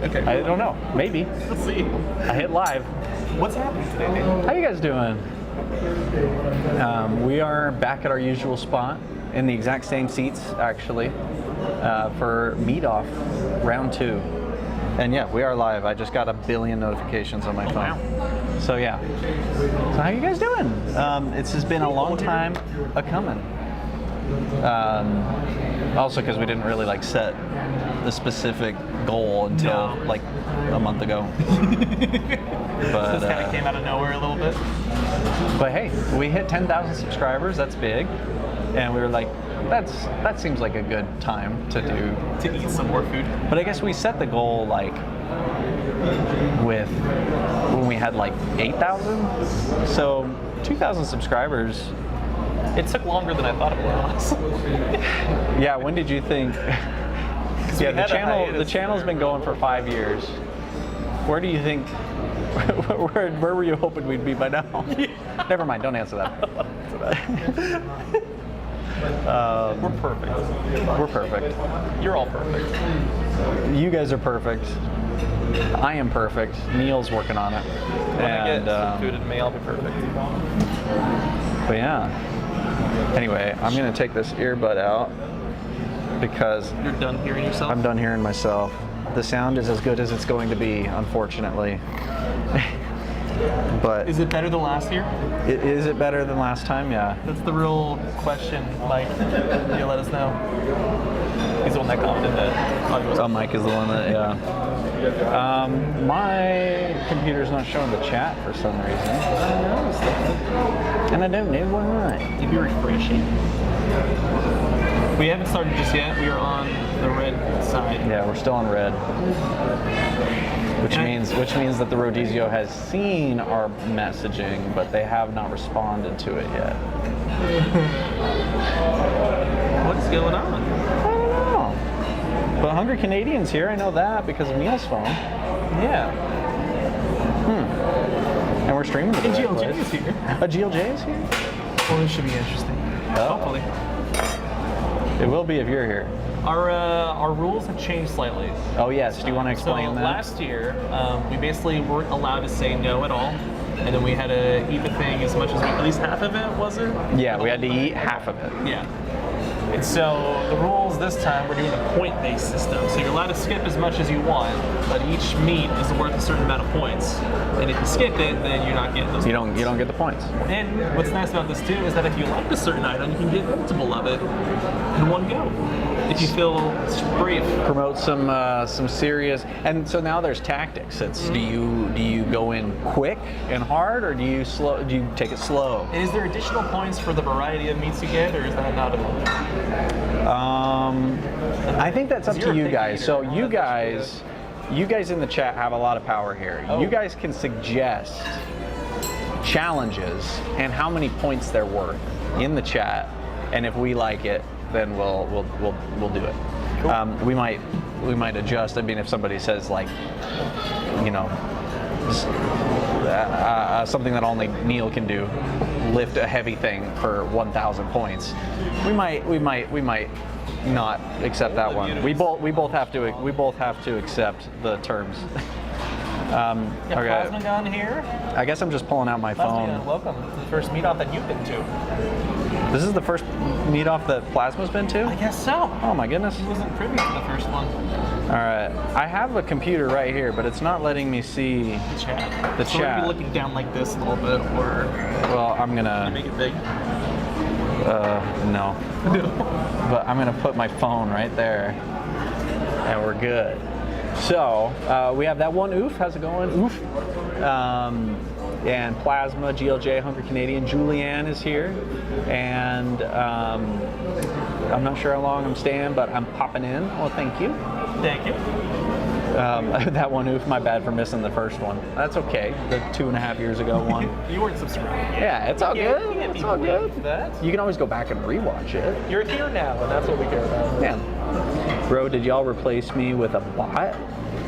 Okay. I don't know. Maybe. Let's see. I hit live. What's happening today, Dan? How you guys doing? We are back at our usual spot in the exact same seats, actually, for Meet Off Round 2. And yeah, we are live. I just got a billion notifications on my phone. Wow. So yeah. So how you guys doing? It's just been a long time a-coming. Also because we didn't really like set the specific goal until like a month ago. But This kind of came out of nowhere a little bit. But hey, we hit 10,000 subscribers. That's big, and we were like, that seems like a good time to do. To eat some more food. But I guess we set the goal like with when we had like 8,000. So 2,000 subscribers. It took longer than I thought it would. Yeah. When did you think? Yeah, the channel's been going for 5 years. Where do you think? Where were you hoping we'd be by now? Never mind. Don't answer that. We're perfect. We're perfect. You're all perfect. You guys are perfect. I am perfect. Neil's working on it. When I get some food in me, I'll be perfect. But yeah. Anyway, I'm gonna take this earbud out because You're done hearing yourself? I'm done hearing myself. The sound is as good as it's going to be, unfortunately. But Is it better than last year? is it better than last time? Yeah. That's the real question, Mike. You let us know. He's the one that commented that audio was Oh, Mike is the one that, yeah. My computer's not showing the chat for some reason. And I don't know why. Maybe refreshing. We haven't started just yet. We are on the red side. Yeah, we're still on red. Which means that the Rodizio has seen our messaging, but they have not responded to it yet. What's going on? I don't know. But Hungry Canadian's here, I know that because of Neil's phone. Yeah. And we're streaming to the And right GLJ place. is here. A GLJ is here? Well, this should be interesting. Oh. Hopefully. It will be if you're here. Our rules have changed slightly. Oh yes, do you want to explain So that? last year, we basically weren't allowed to say no at all, and then we had to eat the thing as much as at least half of it, was it? Yeah, we had to eat half of it. Yeah. And so the rules this time, we're doing a point-based system. So you're allowed to skip as much as you want, but each meat is worth a certain amount of points. And if you skip it, then you're not getting those. You don't get the points. And what's nice about this too is that if you like a certain item, you can get multiple of it in one go. If you feel brave. Promote some serious, and so now there's tactics. It's do you go in quick and hard, or do you take it slow? And is there additional points for the variety of meats you get, or is that not enough? I think that's up You're to a you big guys. eater. So you guys in the chat have a lot of power here. Oh. You guys can suggest challenges and how many points they're worth in the chat, and if we like it, then we'll do it. Cool. We might adjust. I mean, if somebody says like, you know, something that only Neil can do, lift a heavy thing for 1,000 points, we might not accept that one. We both have to accept the terms. Got Okay. Plasma Gun here. I guess I'm just pulling out my Plasma Gun, phone. welcome to the first meet-off that you've been to. This is the first meet off that Plasma's been to? I guess so. Oh my goodness. He wasn't privy to the first one. All right. I have a computer right here, but it's not letting me see. The chat. The so we're chat. gonna be looking down like this a little bit, or Well, I'm gonna. make it big. No. But I'm gonna put my phone right there, and we're good. So we have that one. Oof, how's it going? Oof. And Plasma, GLJ, Hungry Canadian, Julianne is here, and I'm not sure how long I'm staying, but I'm popping in. Well, thank you. Thank you. That one. Oof, my bad for missing the first one. That's okay. The 2.5 years ago one. You weren't subscribed. Yeah, it's all Yeah, good. you can't It's be all blamed good. for that. You can always go back and rewatch it. You're here now, and that's what we care about. Yeah. Bro, did y'all replace me with a bot?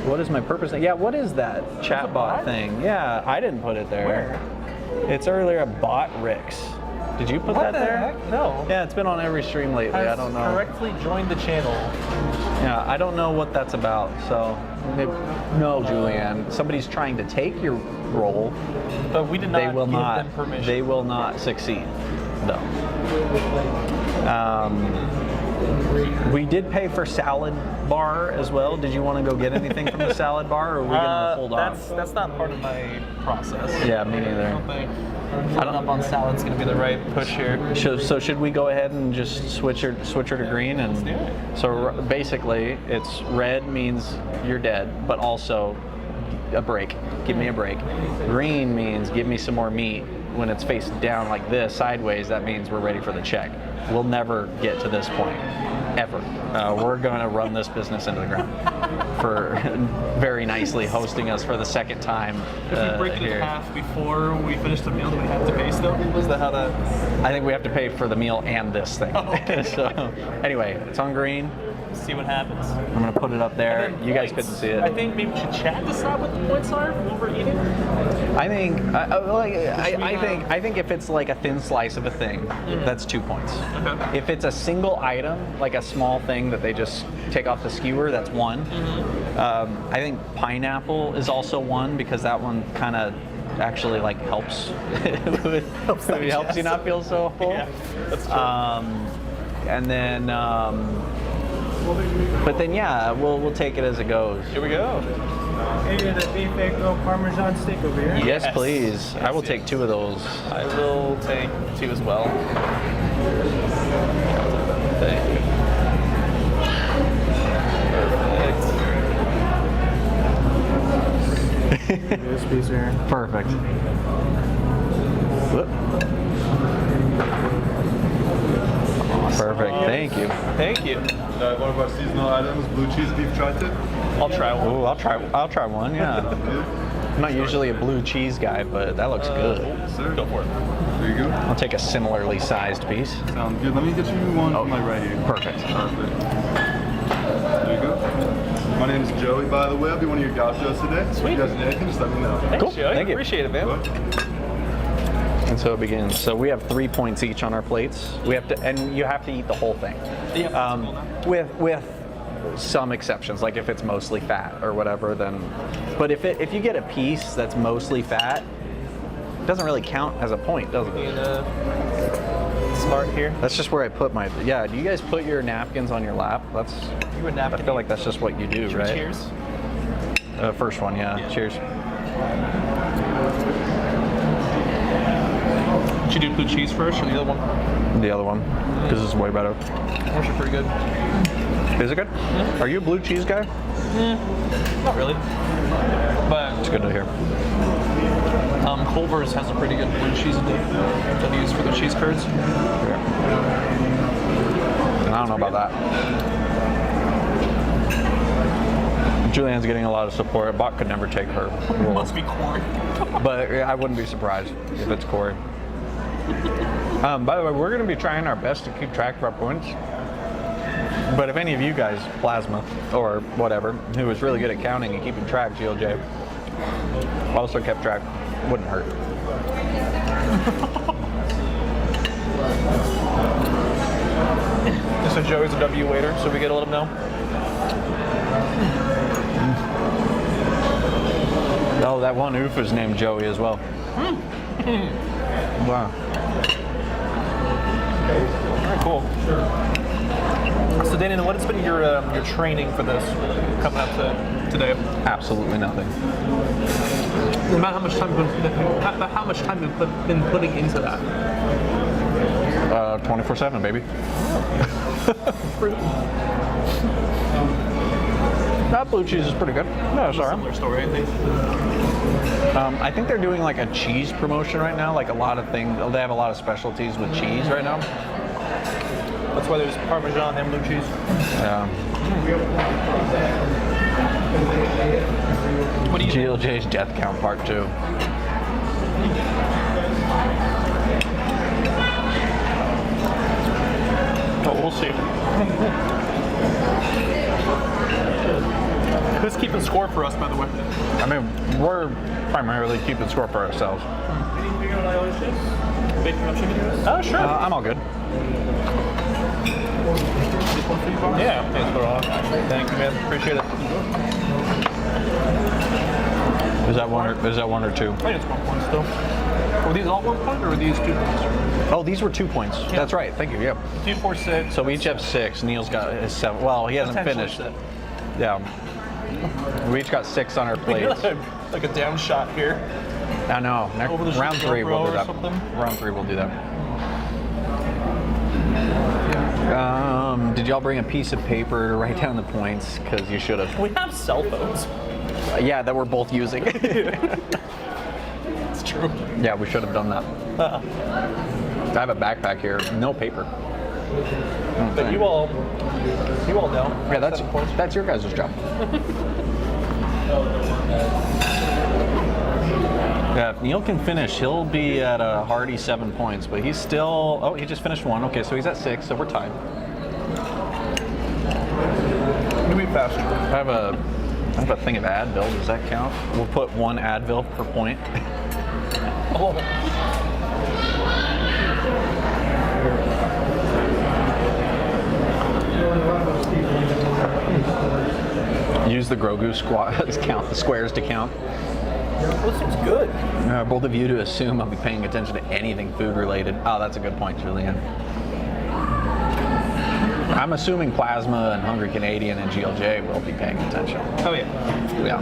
What is my purpose? Yeah, what is that chatbot bot? thing? Yeah, I didn't put it there. Where? It's earlier at Bot Ricks. Did you put What that the there? heck? No. Yeah, it's been on every stream lately. I don't know. Correctly joined the channel. Yeah, I don't know what that's about. So, no, Julianne, somebody's trying to take your role. But we did not They will give not. them permission. They will not succeed. No. We did pay for salad bar as well. Did you want to go get anything from the salad bar, or are we gonna hold off? That's not part of my process. Yeah, me I neither. don't think putting up on salad's gonna be the right push here. So should we go ahead and just switch her to green? And do it. so basically, it's red means you're dead, but also a break. Give me a break. Green means give me some more meat. When it's faced down like this, sideways, that means we're ready for the check. We'll never get to this point, ever. We're going to run this business into the ground for very nicely hosting us for the second time If we break it in here. half before we finish the meal, do we have to pay still? Is that how that? I think we have to pay for the meal and this thing. Okay. So anyway, it's on green. See what happens. I'm going to put it up there. And then You guys points. couldn't see it. I think maybe we should chat decide what the points are while we're eating. I think if it's like a thin slice of a thing, that's 2 points. Okay. If it's a single item, like a small thing that they just take off the skewer, that's 1. I think pineapple is also 1 because that one kind of actually like helps. helps you not feel so full. Yeah, that's true. And then, but then yeah, we'll take it as it goes. Here we go. Maybe the beef egg roll Parmesan steak over here. Yes, Yes. please. I will Yes, take 2 of those. I will take 2 as well. Thank you. Perfect. This piece here. Perfect. Whoop. Perfect. Thank you. Thank you. One of our seasonal items, blue cheese beef tri-tip. I'll try one. Ooh, I'll try one. Yeah. I'm not usually a blue cheese guy, but that looks good. Sir, Go for it. there you go. I'll take a similarly sized piece. Sounds good. Let me get you one from my right here. Perfect. Perfect. There you go. My name is Joey, by the way. I'll be one of your gauchos today. Sweet. If you guys need anything, just let me know. Thanks, Cool. Joey. Thank you. Appreciate it, man. Good. And so it begins. So we have 3 points each on our plates. We have to, and you have to eat the whole thing. With some exceptions, like if it's mostly fat or whatever, then. But if you get a piece that's mostly fat, it doesn't really count as a point, does it? Being smart here. That's just where I put my. Yeah. Do you guys put your napkins on your lap? That's. You would napkin. I feel like that's just what you do, Should we right? cheers. First one, yeah. Yeah. Cheers. Should you do blue cheese first or the other one? The other one, because it's way better. Actually pretty good. Is it good? Are you a blue cheese guy? Not really. But It's good to hear. Culver's has a pretty good blue cheese in it that they use for the cheese curds. Yeah. And I don't know about that. Julianne's getting a lot of support. Bot could never take her role. Must be corn. But I wouldn't be surprised if it's Corey. By the way, we're going to be trying our best to keep track of our points. But if any of you guys, Plasma or whatever, who was really good at counting and keeping track, GLJ, also kept track, wouldn't hurt. So Joey's a W waiter, so we get to let him know. Oh, that one oof is named Joey as well. Wow. All right, cool. So Dana, what has been your training for this coming up to today? Absolutely nothing. About how much time you've been putting into that? 24/7, baby. That blue cheese is pretty good. No, it's all right. Similar story, I think. I think they're doing like a cheese promotion right now. Like a lot of things, they have a lot of specialties with cheese right now. That's why there's Parmesan and blue cheese. Yeah. What do you think? GLJ's Death Count Part 2. Oh, we'll see. Who's keeping score for us, by the way? I mean, we're primarily keeping score for ourselves. Oh, sure. I'm all good. Yeah, thanks for all. Thank you, man. Appreciate it. Is that one or two? I think it's 1 point still. Were these all 1 point or were these 2 points? Oh, these were 2 points. That's right. Thank you. Yep. 2, 4, 6. So we each have 6. Neil's got his 7. Well, he hasn't Potentially finished. 6. Yeah. We each got 6 on our plates. Like a down shot here. I know. Over the Round 3 we'll do or that. something? Round 3 we'll do that. Did y'all bring a piece of paper to write down the points? Because you should have. We have cell phones. Yeah, that we're both using. It's true. Yeah, we should have done that. I have a backpack here, no paper. But you all know. Yeah, 7 points. that's your guys' job. Yeah, if Neil can finish, he'll be at a hearty 7 points, but he's still, oh, he just finished 1. Okay, so he's at 6, so we're tied. You be faster. I have a thing of Advil, does that count? We'll put 1 Advil per point. Oh. Use the Grogu count, the squares to count. This seems good. Both of you to assume I'll be paying attention to anything food related. Oh, that's a good point, Julian. I'm assuming Plasma and Hungry Canadian and GLJ will be paying attention. Oh yeah. Yeah.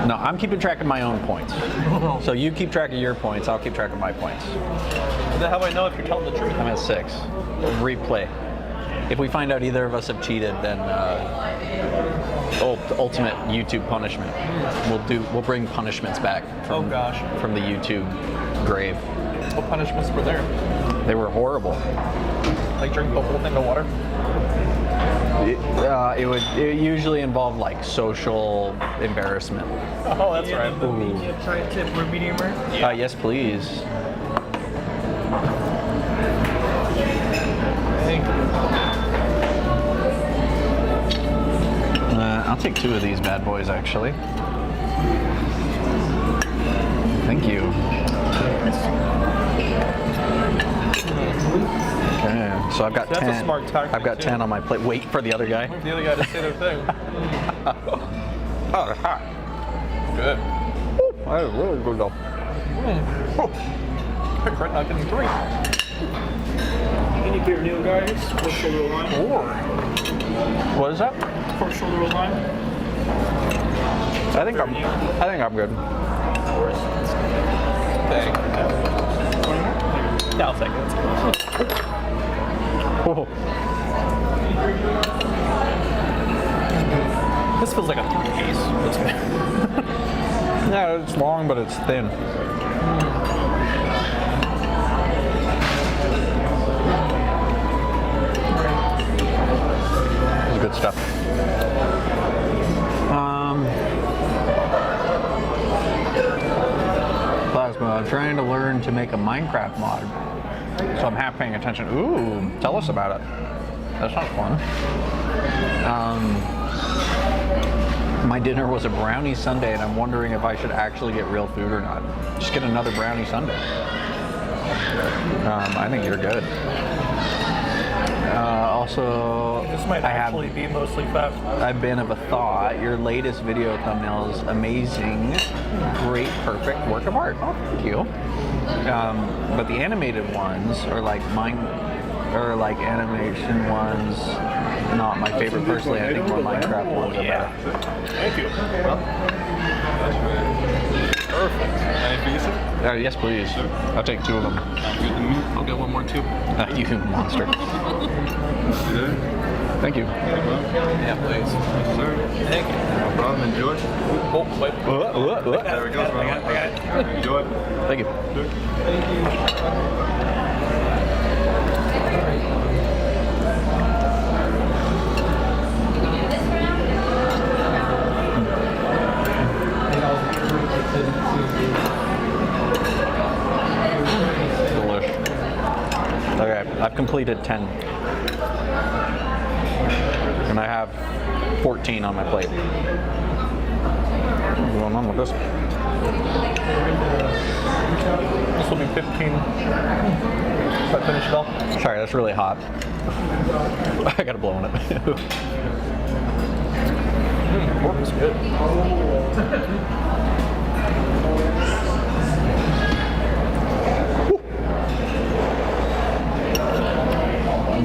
No, I'm keeping track of my own points. So you keep track of your points, I'll keep track of my points. Then how do I know if you're telling the truth? I'm at 6. Replay. If we find out either of us have cheated, then ultimate YouTube punishment. We'll bring punishments back from, from the YouTube grave. What punishments were there? They were horrible. Like drink the whole thing of water? It would usually involve like social embarrassment. Oh, that's right. Try and tip for medium rare. Yes, please. Thank you. I'll take 2 of these bad boys, actually. Thank you. Okay, so I've got That's 10. a smart tactic, I've got too. 10 on my plate. Wait for the other guy. The other guy to say their thing. Oh, hot. Good. That is really good though. Right now getting 3. Any beer Neil guys? Or shoulder line? 4. What is that? Or shoulder line? I think I'm good. Thank you. Yeah, I'll take it. Oh. This feels like a piece. That's good. Yeah, it's long, but it's thin. It's good stuff. Plasma, I'm trying to learn to make a Minecraft mod, so I'm half paying attention. Ooh, tell us about it. That sounds fun. My dinner was a brownie sundae, and I'm wondering if I should actually get real food or not. Just get another brownie sundae. I think you're good. Also, This might actually be mostly fat. I've been of a thought. Your latest video thumbnail is amazing, great, perfect work of art. Oh, thank you. But the animated ones are like animation ones. Not my favorite personally. I think more Minecraft ones are better. Thank you. Perfect. Any pieces? Yes, please. I'll take 2 of them. I'll get 1 more too. You monster. Thank you. Yeah, please. Sir. Thank you. No problem. Enjoy. Oh, wait. There we go. I got it. Enjoy. Thank you. Delish. Okay, I've completed 10. And I have 14 on my plate. What's going on with this? This will be 15. If I finish it all. Sorry, that's really hot. I gotta blow on it. Pork is good.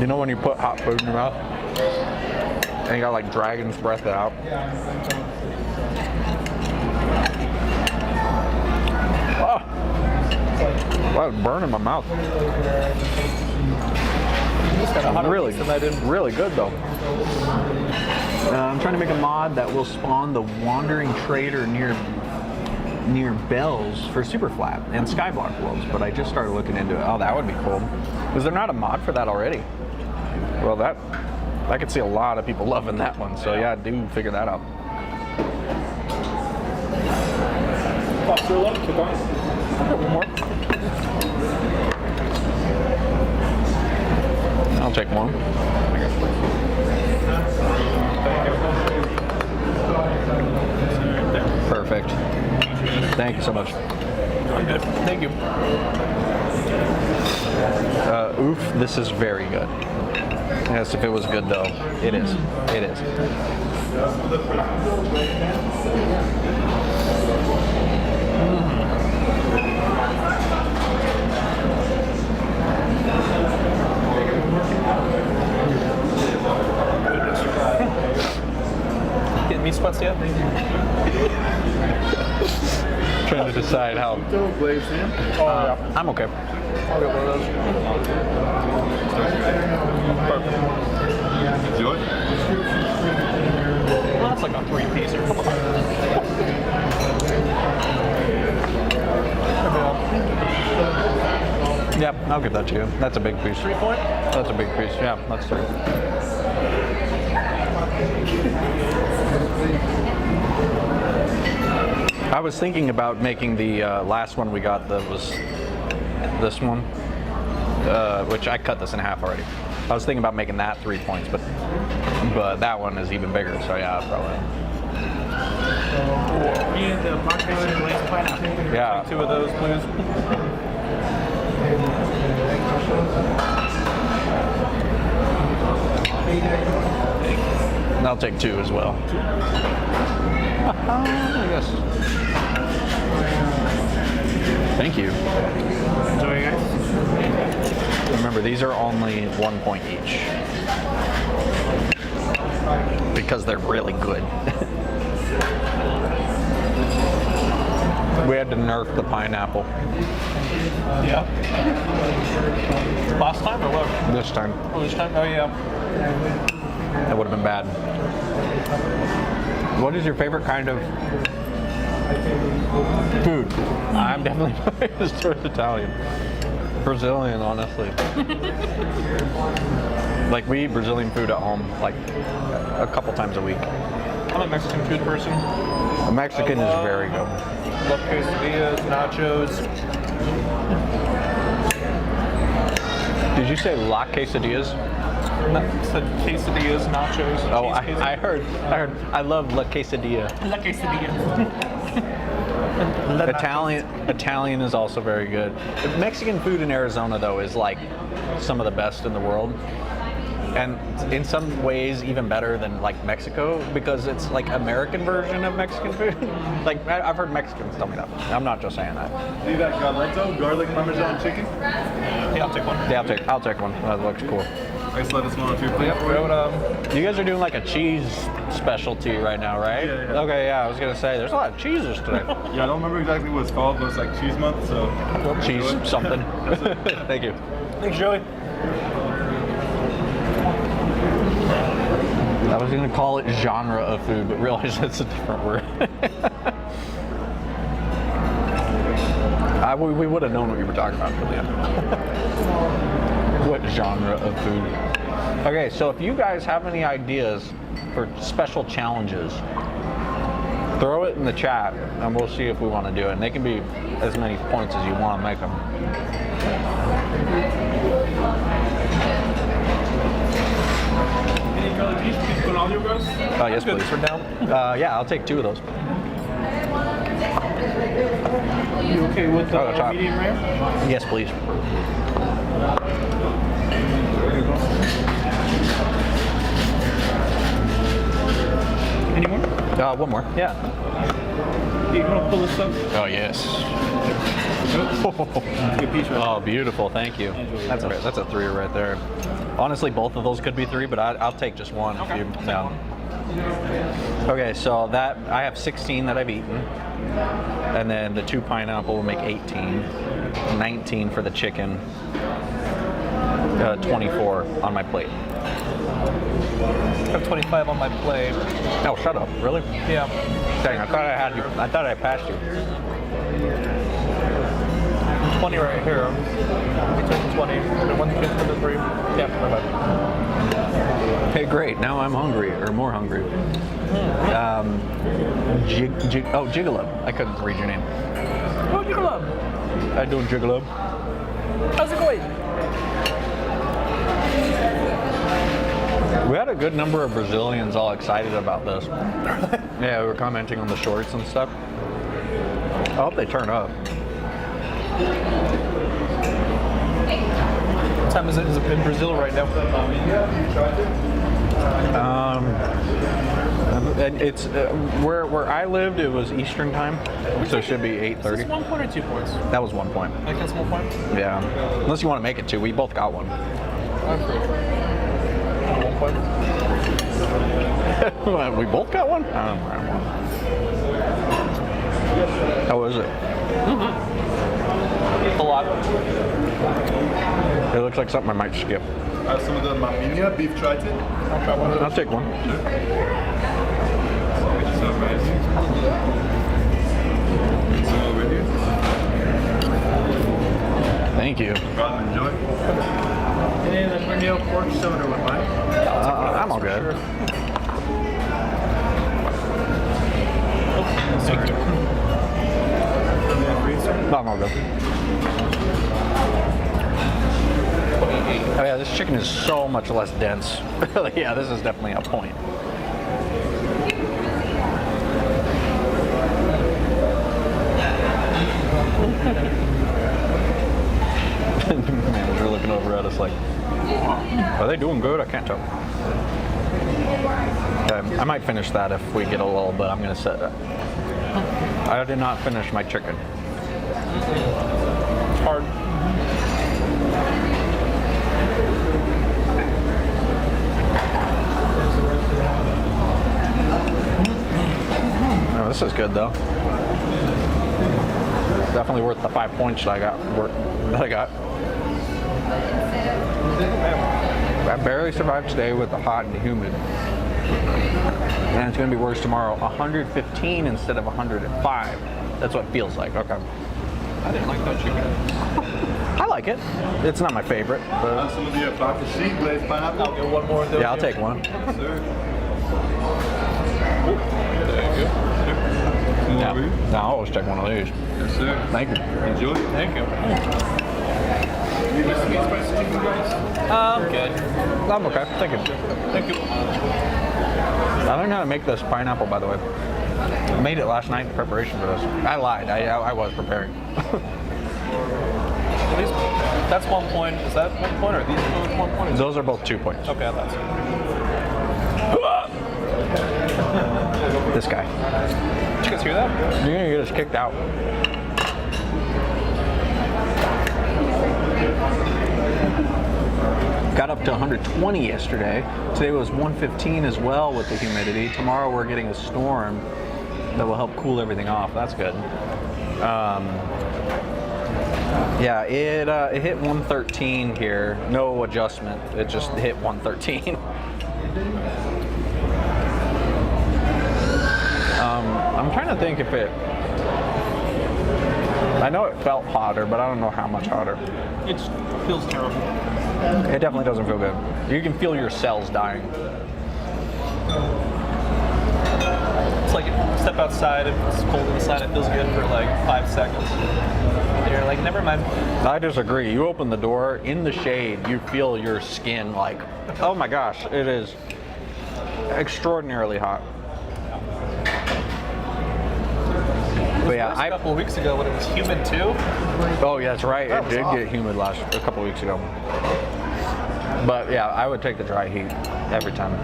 You know when you put hot food in your mouth and you got like dragon's breath it out? Oh, wow, it's burning my mouth. Really, really good though. I'm trying to make a mod that will spawn the Wandering Trader near Bells for Superflat and Skyblock Worlds, but I just started looking into it. Oh, that would be cool. Is there not a mod for that already? Well, I could see a lot of people loving that one, so yeah, do figure that out. One more. I'll take one. Perfect. Thank you so much. I'm good. Thank you. Oof, this is very good. Yes, if it was good though, it is. It is. Getting meat sweats yet? Trying to decide how. Don't blaze him. I'm okay. I'll get one of those. Perfect. Enjoy. Well, that's like a 3-piecer. Yep, I'll give that to you. That's a big piece. 3 point? That's a big piece. Yeah, that's 3. I was thinking about making the last one we got that was this one, which I cut this in half already. I was thinking about making that 3 points, but that one is even bigger, so yeah, probably. And the mozzarella glazed pineapple. Yeah. 2 of those, please. And I'll take 2 as well. Yes. Thank you. Enjoy, guys. Remember, these are only 1 point each. Because they're really good. We had to nerf the pineapple Yeah. Last time or what? this time. Oh, this time? Oh, yeah. That would have been bad. What is your favorite kind of food? I'm definitely biased towards Italian. Brazilian, honestly. Like, we eat Brazilian food at home, like, a couple times a week. I'm a Mexican food person. A Mexican is very good. Love quesadillas, nachos. Did you say La Quesadillas? Said quesadillas, nachos. Oh, cheese I heard. I love La Quesadilla. quesadilla. La quesadilla. Italian is also very good. Mexican food in Arizona, though, is like some of the best in the world. And in some ways even better than like Mexico, because it's like American version of Mexican food. Like, I've heard Mexicans tell me that. I'm not just saying that. See that galento, garlic parmesan chicken? Yeah, I'll take one. Yeah, I'll take one. That looks cool. Nice lettuce one on 2 plate. You guys are doing like a cheese specialty right now, right? Yeah. Okay, yeah, I was gonna say there's a lot of cheeses today. Yeah, I don't remember exactly what it's called, but it's like cheese month, so. Cheese something. Thank you. Thanks, Joey. I was gonna call it genre of food, but realized that's a different word. We would have known what you were talking about, Julian. What genre of food? Okay, so if you guys have any ideas for special challenges, throw it in the chat, and we'll see if we want to do it. And they can be as many points as you want to make them. Any Charlie beef? Can you put all your guys? Yes, Good. please. We're down. Yeah, I'll take 2 of those. You okay with the Oh, top. medium rare? Yes, please. Any more? One more. Yeah. You want to pull this up? Oh, yes. Good piece right Oh, beautiful. Thank you. That's a 3 right there. Honestly, both of those could be 3, but I'll take just one. Okay, If you, take yeah. one. Okay, so that I have 16 that I've eaten, and then the 2 pineapple will make 18, 19 for the chicken, 24 on my plate. I have 25 on my plate. Oh, shut up! Really? Yeah. Dang, I thought I had you. I thought I passed you. 20 right here. Between 20. And 1, 2, 3. Yeah, my bad. Hey, great. Now I'm hungry, or more hungry. Gigolo. I couldn't read your name. Oh, Nicola. I do Gigolo. How's it going? We had a good number of Brazilians all excited about this. Yeah, we were commenting on the shorts and stuff. I hope they turn up. What time is it? Is it in Brazil right now? And it's where I lived. It was Eastern time, so it should be Is 8:30. this 1 point or 2 points? That was 1 point. I think that's 1 point. Yeah, unless you want to make it 2. We both got one. 1 point. We both got one. I don't know. How was it? A lot. It looks like something I might skip. Some of the Maminha beef triton. I'll try one. I'll take one. Some over here. Thank you. Go out and enjoy. And then the Cornell pork soda with mine. I'm all good. Thank you. No, I'm all good. Oh yeah, this chicken is so much less dense. Yeah, this is definitely a point. Manager looking over at us like, are they doing good? I can't tell. Okay, I might finish that if we get a lull, but I'm gonna set that. I did not finish my chicken. Hard. Oh, this is good though. Definitely worth the 5 points that I got. I barely survived today with the hot and humid. And it's going to be worse tomorrow. 115 instead of 105. That's what it feels like. Okay. I didn't like that chicken. I like it. It's not my favorite, but Some of the focaccia glazed pineapple. I'll get one more of those. yeah, I'll take one. Yes, sir. There you go. Some Yeah. over here. No, I'll always take one of these. Yes, sir. Thank you. Enjoy. Thank you. Spicy chicken guys. Good. I'm okay. Thank you. Thank you. I learned how to make this pineapple, by the way. I made it last night in preparation for this. I lied. I was preparing. That's 1 point. Is that 1 point or are these both 1 point? Those are both 2 points. Okay, I thought so. This guy. Did you guys hear that? You're gonna get us kicked out. Got up to 120 yesterday. Today was 115 as well with the humidity. Tomorrow we're getting a storm that will help cool everything off. That's good. Yeah, it hit 113 here. No adjustment. It just hit 113. I'm trying to think if it. I know it felt hotter, but I don't know how much hotter. It feels terrible. It definitely doesn't feel good. You can feel your cells dying. It's like you step outside, if it's cold inside, it feels good for like 5 seconds. And you're like, never mind. I disagree. You open the door in the shade, you feel your skin like, oh my gosh, it is. extraordinarily hot. But yeah, A couple of weeks ago when it was humid too. oh yeah, that's right. That It was did hot. get humid a couple weeks ago. But yeah, I would take the dry heat every time.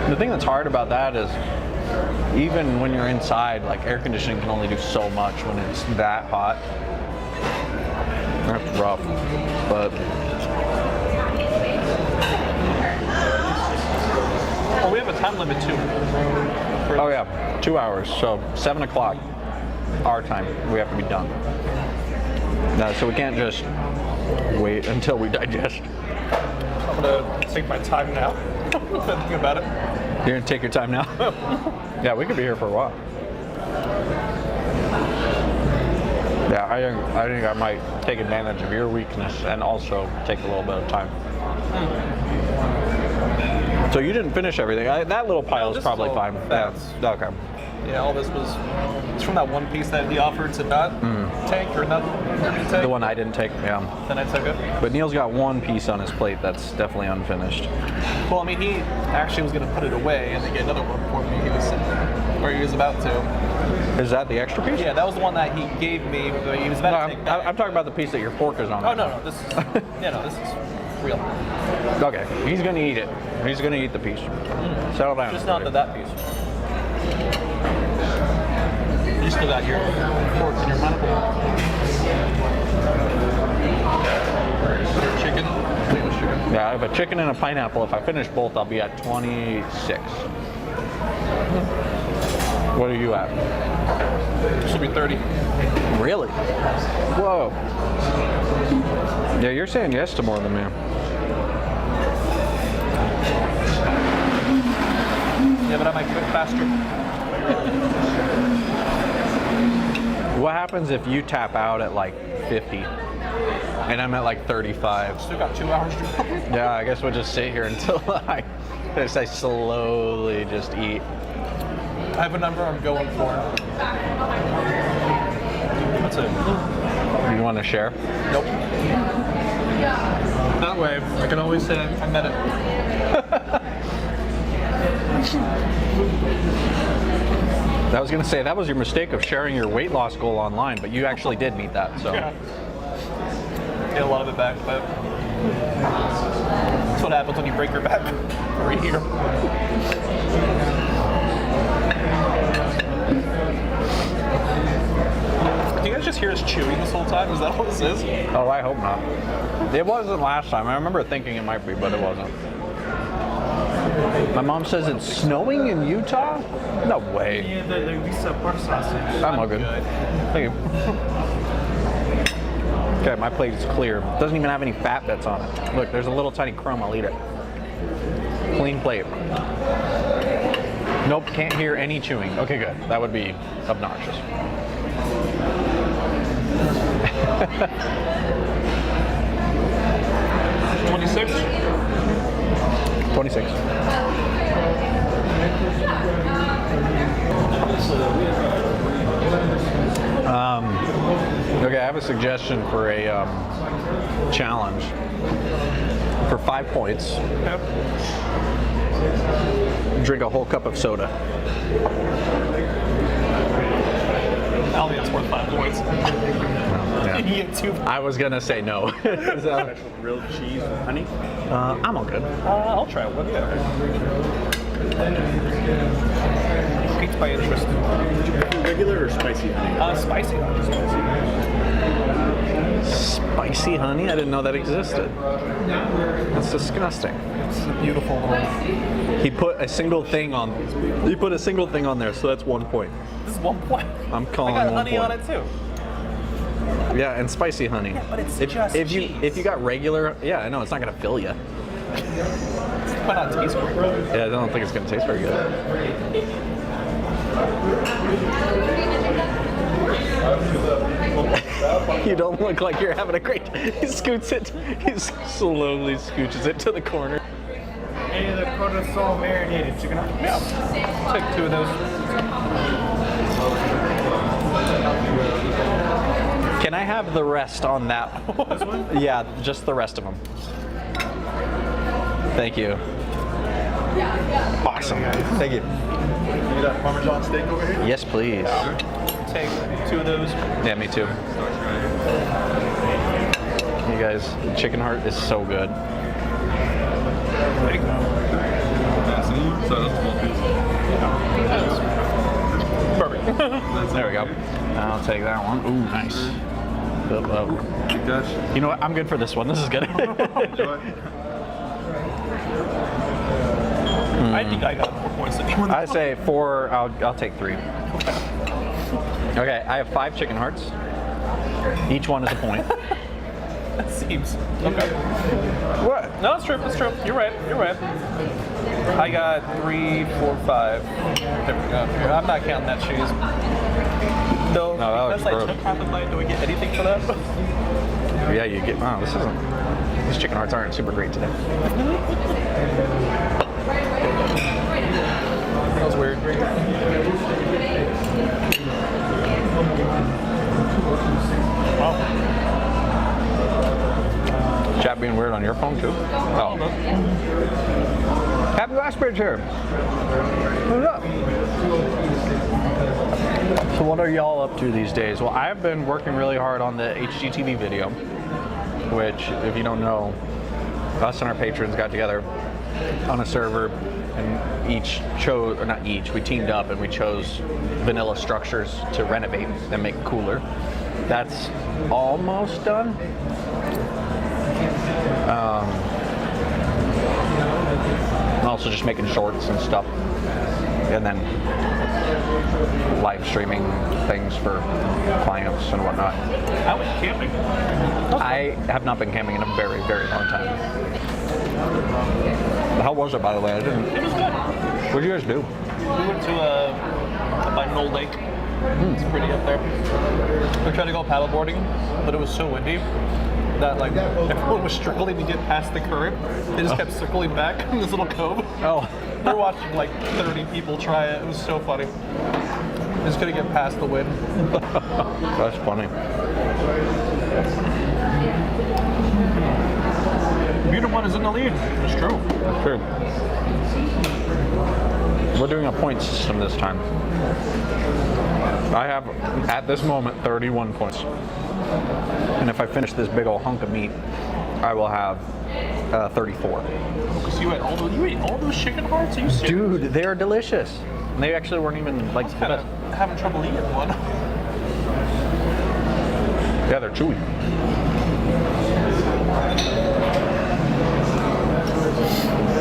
The thing that's hard about that is even when you're inside, like air conditioning can only do so much when it's that hot. That's rough. But Well, we have a time limit too. oh yeah, 2 hours. So 7 o'clock our time, we have to be done. So we can't just wait until we digest. I'm gonna take my time now. Thinking about it. You're gonna take your time now? Yeah, we could be here for a while. Yeah, I think I might take advantage of your weakness and also take a little bit of time. So you didn't finish everything. That little pile is this is probably all fine. fats. Yeah. Okay. Yeah, all this was it's from that one piece that he offered to not take or not take. The one I didn't take, yeah. Then I took it. But Neil's got one piece on his plate that's definitely unfinished. Well, I mean, he actually was going to put it away and then get another one for me. He was about to. Is that the extra piece? Yeah, that was the one that he gave me. He was No, about to take that. I'm talking about the piece that your fork is on. Oh no, this is this is real. Okay, he's gonna eat it. He's gonna eat the piece. Settle down. Just not that piece. You still got your fork in your mouth. Your chicken. Yeah, I have a chicken and a pineapple. If I finish both, I'll be at 26. What are you at? Should be 30. Really? Whoa. Yeah, you're saying yes to more than me. Yeah, but I might cook faster. What happens if you tap out at like 50 and I'm at like 35? Still got 2 hours to cook. Yeah, I guess we'll just sit here until I slowly just eat. I have a number I'm going for. That's it. You want to share? Nope. That way, I can always say I met it. I was going to say, that was your mistake of sharing your weight loss goal online, but you actually did meet that, so. Yeah. Get a lot of it back, but that's what happens when you break your back right here. Do you guys just hear us chewing this whole time? Is that what this is? Oh, I hope not. It wasn't last time. I remember thinking it might be, but it wasn't. My mom says it's snowing in Utah? No way. Yeah, the Visa pork sausage. I'm all good. Thank you. Okay, my plate is clear. It doesn't even have any fat bits on it. Look, there's a little tiny crumb. I'll eat it. Clean plate. Nope, can't hear any chewing. Okay, good. That would be obnoxious. 26? 26. Okay, I have a suggestion for a challenge. For 5 points, drink a whole cup of soda. I don't think it's worth 5 points. Yeah. You get 2. I was gonna say no. So, Grilled cheese and honey. I'm all good. I'll try one, yeah. Piqued my interest. Regular or spicy honey? Spicy. Spicy honey? I didn't know that existed. That's disgusting. This is a beautiful little. He put a single thing on. He put a single thing on there, so that's 1 point. This is 1 point. I'm calling I got 1 honey point. on it too. Yeah, and spicy honey. Yeah, but it's if, just if you cheese. if you got regular, yeah, I know it's not gonna fill you. Might not taste great. Yeah, I don't think it's gonna taste very good. You don't look like you're having a great. He scoots it. He slowly scooches it to the corner. Any of the Coda Soul marinated chicken. Yeah. Take 2 of those. Can I have the rest on that? This one? Yeah, just the rest of them. Thank you. Awesome. Thank you. Give me that Parmesan steak over here. Yes, please. Take 2 of those. Yeah, me too. You guys, chicken heart is so good. So that's 12 pieces. Perfect. There we go. I'll take that one. Ooh, nice. Big Dutch. You know what? I'm good for this one. This is good. Enjoy. I think I got 4 points than you. I say 4. I'll take 3. Okay, I have 5 chicken hearts. Each one is a point. That seems okay. What? No, it's true. It's true. You're right. You're right. I got 3, 4, 5. There we go. Here, I'm not counting that cheese. No, that looks because I gross. took half of mine, do I get anything for that? Yeah, you get. Wow, these chicken hearts aren't super great today. That was weird. Chat being weird on your phone too. Oh. Happy Lashbridge here. What's up? So what are y'all up to these days? Well, I've been working really hard on the HGTV video, which, if you don't know, us and our patrons got together on a server and each chose, or not each, we teamed up and we chose vanilla structures to renovate and make cooler. That's almost done. Also just making shorts and stuff, and then live streaming things for clients and whatnot. I went camping. I have not been camping in a very, very long time. How was it, by the way? I didn't. It was good. What did you guys do? We went to by Knoll Lake. It's pretty up there. We tried to go paddleboarding, but it was so windy that like everyone was struggling to get past the current. They just kept circling back in this little cove. Oh, We're watching like 30 people try it. It was so funny. Just gonna get past the wind. that's funny. Buta one is in the lead. It's true. That's true. We're doing a point system this time. I have, at this moment, 31 points. And if I finish this big old hunk of meat, I will have 34. Because you ate all those chicken hearts? Are you serious? Dude, they're delicious. They actually weren't even like Kind of having trouble eating one. Yeah, they're chewy.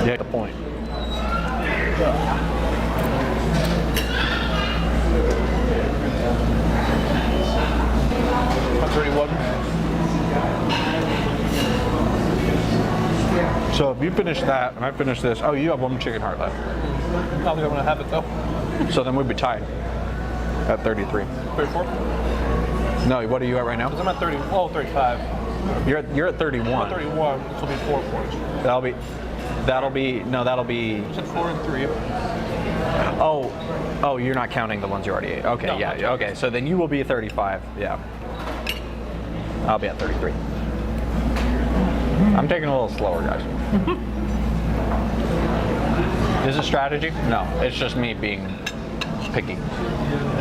Yeah, the point. 31. So if you finish that and I finish this, oh, you have 1 chicken heart left. I don't think I'm gonna have it though. So then we'd be tied at 33. 34? No, what are you at right now? I'm at 30. Oh, 35. You're at 31. 31. This will be 4 points. That'll be I said 4 and 3. oh, you're not counting the ones you already ate. Okay, No, yeah, I'm okay. So then you will be 35. Yeah. I'll be at 33. I'm taking a little slower, guys. Is it strategy? No, it's just me being picky.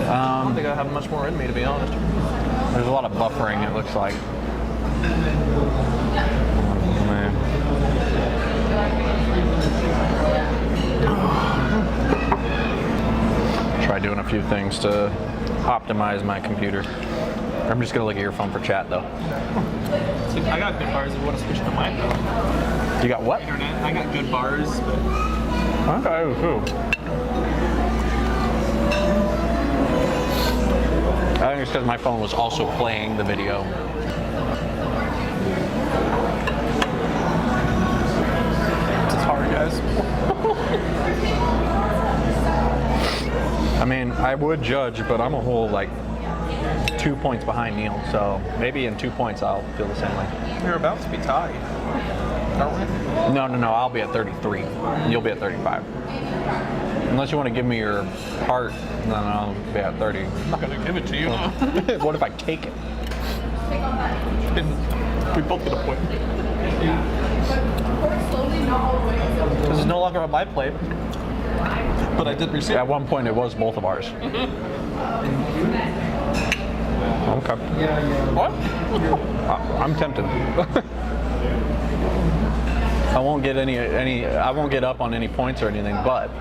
I don't think I have much more in me, to be honest. There's a lot of buffering, it looks like. Man. Try doing a few things to optimize my computer. I'm just gonna look at your phone for chat though. See, I got good bars if you want to switch to mine though. You got what? Internet, I got good bars, but Okay, cool. I think it's because my phone was also playing the video. it's hard, guys. I mean, I would judge, but I'm a whole like 2 points behind Neil, so maybe in 2 points I'll feel the same way. We're about to be tied, aren't we? No, I'll be at 33. You'll be at 35. Unless you want to give me your heart, then I'll be at 30. I'm not gonna give it to you. What if I take it? We both get a point. This is no longer on my plate, but I did receive. At one point, it was both of ours. Okay. What? I'm tempted. I won't get any. I won't get up on any points or anything, but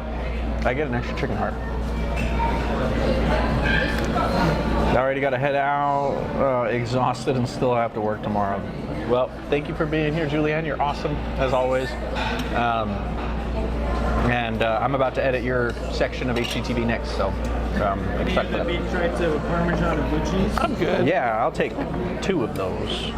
I get an extra chicken heart. I already got to head out, exhausted, and still have to work tomorrow. Well, thank you for being here, Julianne. You're awesome, as always. And I'm about to edit your section of HGTV next, so excited for The that. beef tricep with Parmesan and blue cheese. I'm good. Yeah, I'll take 2 of those.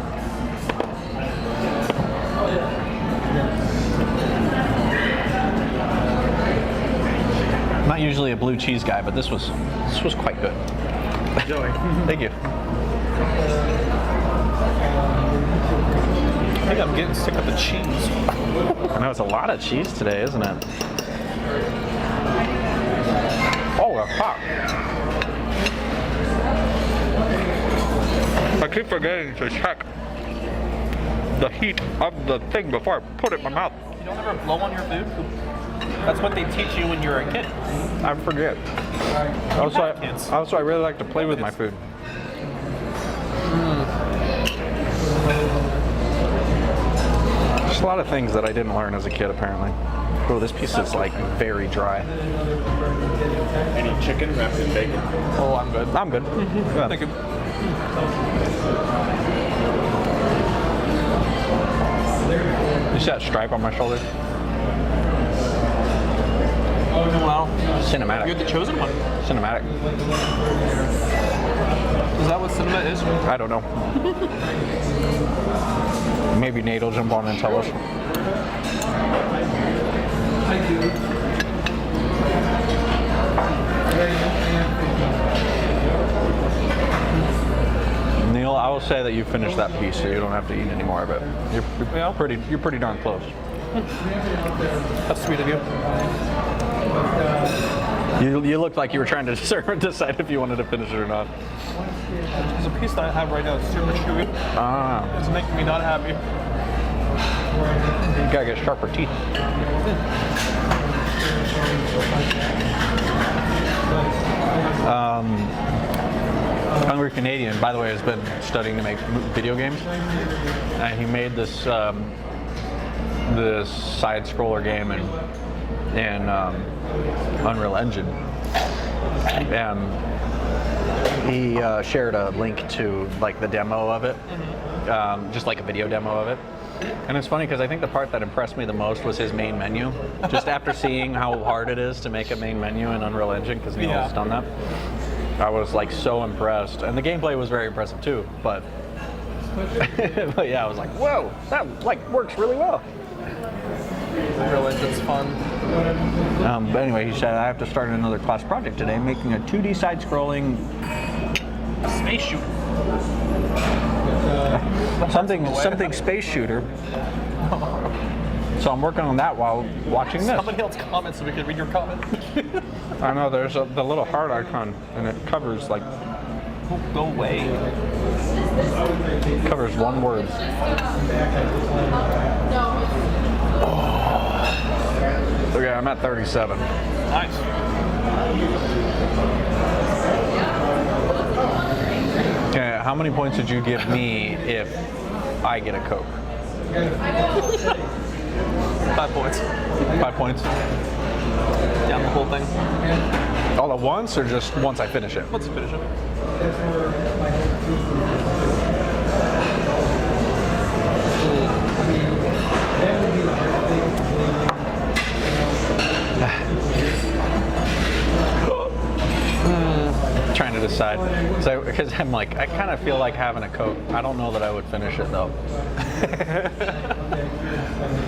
I'm not usually a blue cheese guy, but this was quite good. Enjoy. Thank you. I think I'm getting sick of the cheese. I know it's a lot of cheese today, isn't it? Oh, they're hot. I keep forgetting to check the heat of the thing before I put it in my mouth. You don't ever blow on your food? That's what they teach you when you're a kid. I forget. kids. Also, I really like to play with my food. There's a lot of things that I didn't learn as a kid, apparently. Oh, this piece is like very dry. Any chicken wrapped in bacon? Oh, I'm good. I'm good. Yeah. Thank you. You see that stripe on my shoulder? Wow. Cinematic. You're the chosen one. Cinematic. Is that what cinema is? I don't know. Maybe Nate will jump on and tell us. Neil, I will say that you finished that piece, so you don't have to eat any more of it. You're pretty darn close. That's sweet of you. You looked like you were trying to decide if you wanted to finish it or not. There's a piece that I have right now that's super chewy. Ah, It's making me not happy. you gotta get sharper teeth. Hungry Canadian, by the way, has been studying to make video games, and he made this this side scroller game in Unreal Engine, and he shared a link to like the demo of it, just like a video demo of it. And it's funny because I think the part that impressed me the most was his main menu. Just after seeing how hard it is to make a main menu in Unreal Engine, because Neil has done that, I was like so impressed. And the gameplay was very impressive too, but but yeah, I was like, whoa, that like works really well. Unreal Engine's fun. But anyway, he said, I have to start another class project today, making a 2D side-scrolling Space shooter. something space shooter. So I'm working on that while watching this. Somebody else comment so we can read your comment. I know there's the little heart icon, and it covers like Go away. covers one word. Okay, I'm at 37. Nice. Okay, how many points would you give me if I get a Coke? 5 points. 5 points? Down the whole thing. All at once, or just once I finish it? Let's finish it. Trying to decide, because I'm like, I kind of feel like having a Coke. I don't know that I would finish it though.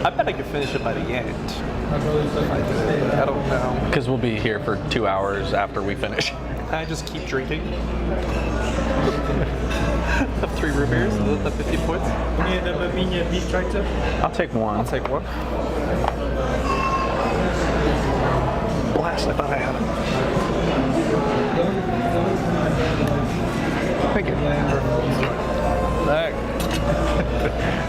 I bet I could finish it by the end. I don't know. Because we'll be here for 2 hours after we finish. Can I just keep drinking? The 3 root beers, the 50 points. Yeah, the Baminia beef tricep. I'll take one. I'll take one. Blast, I thought I had it. Thank you. Heck.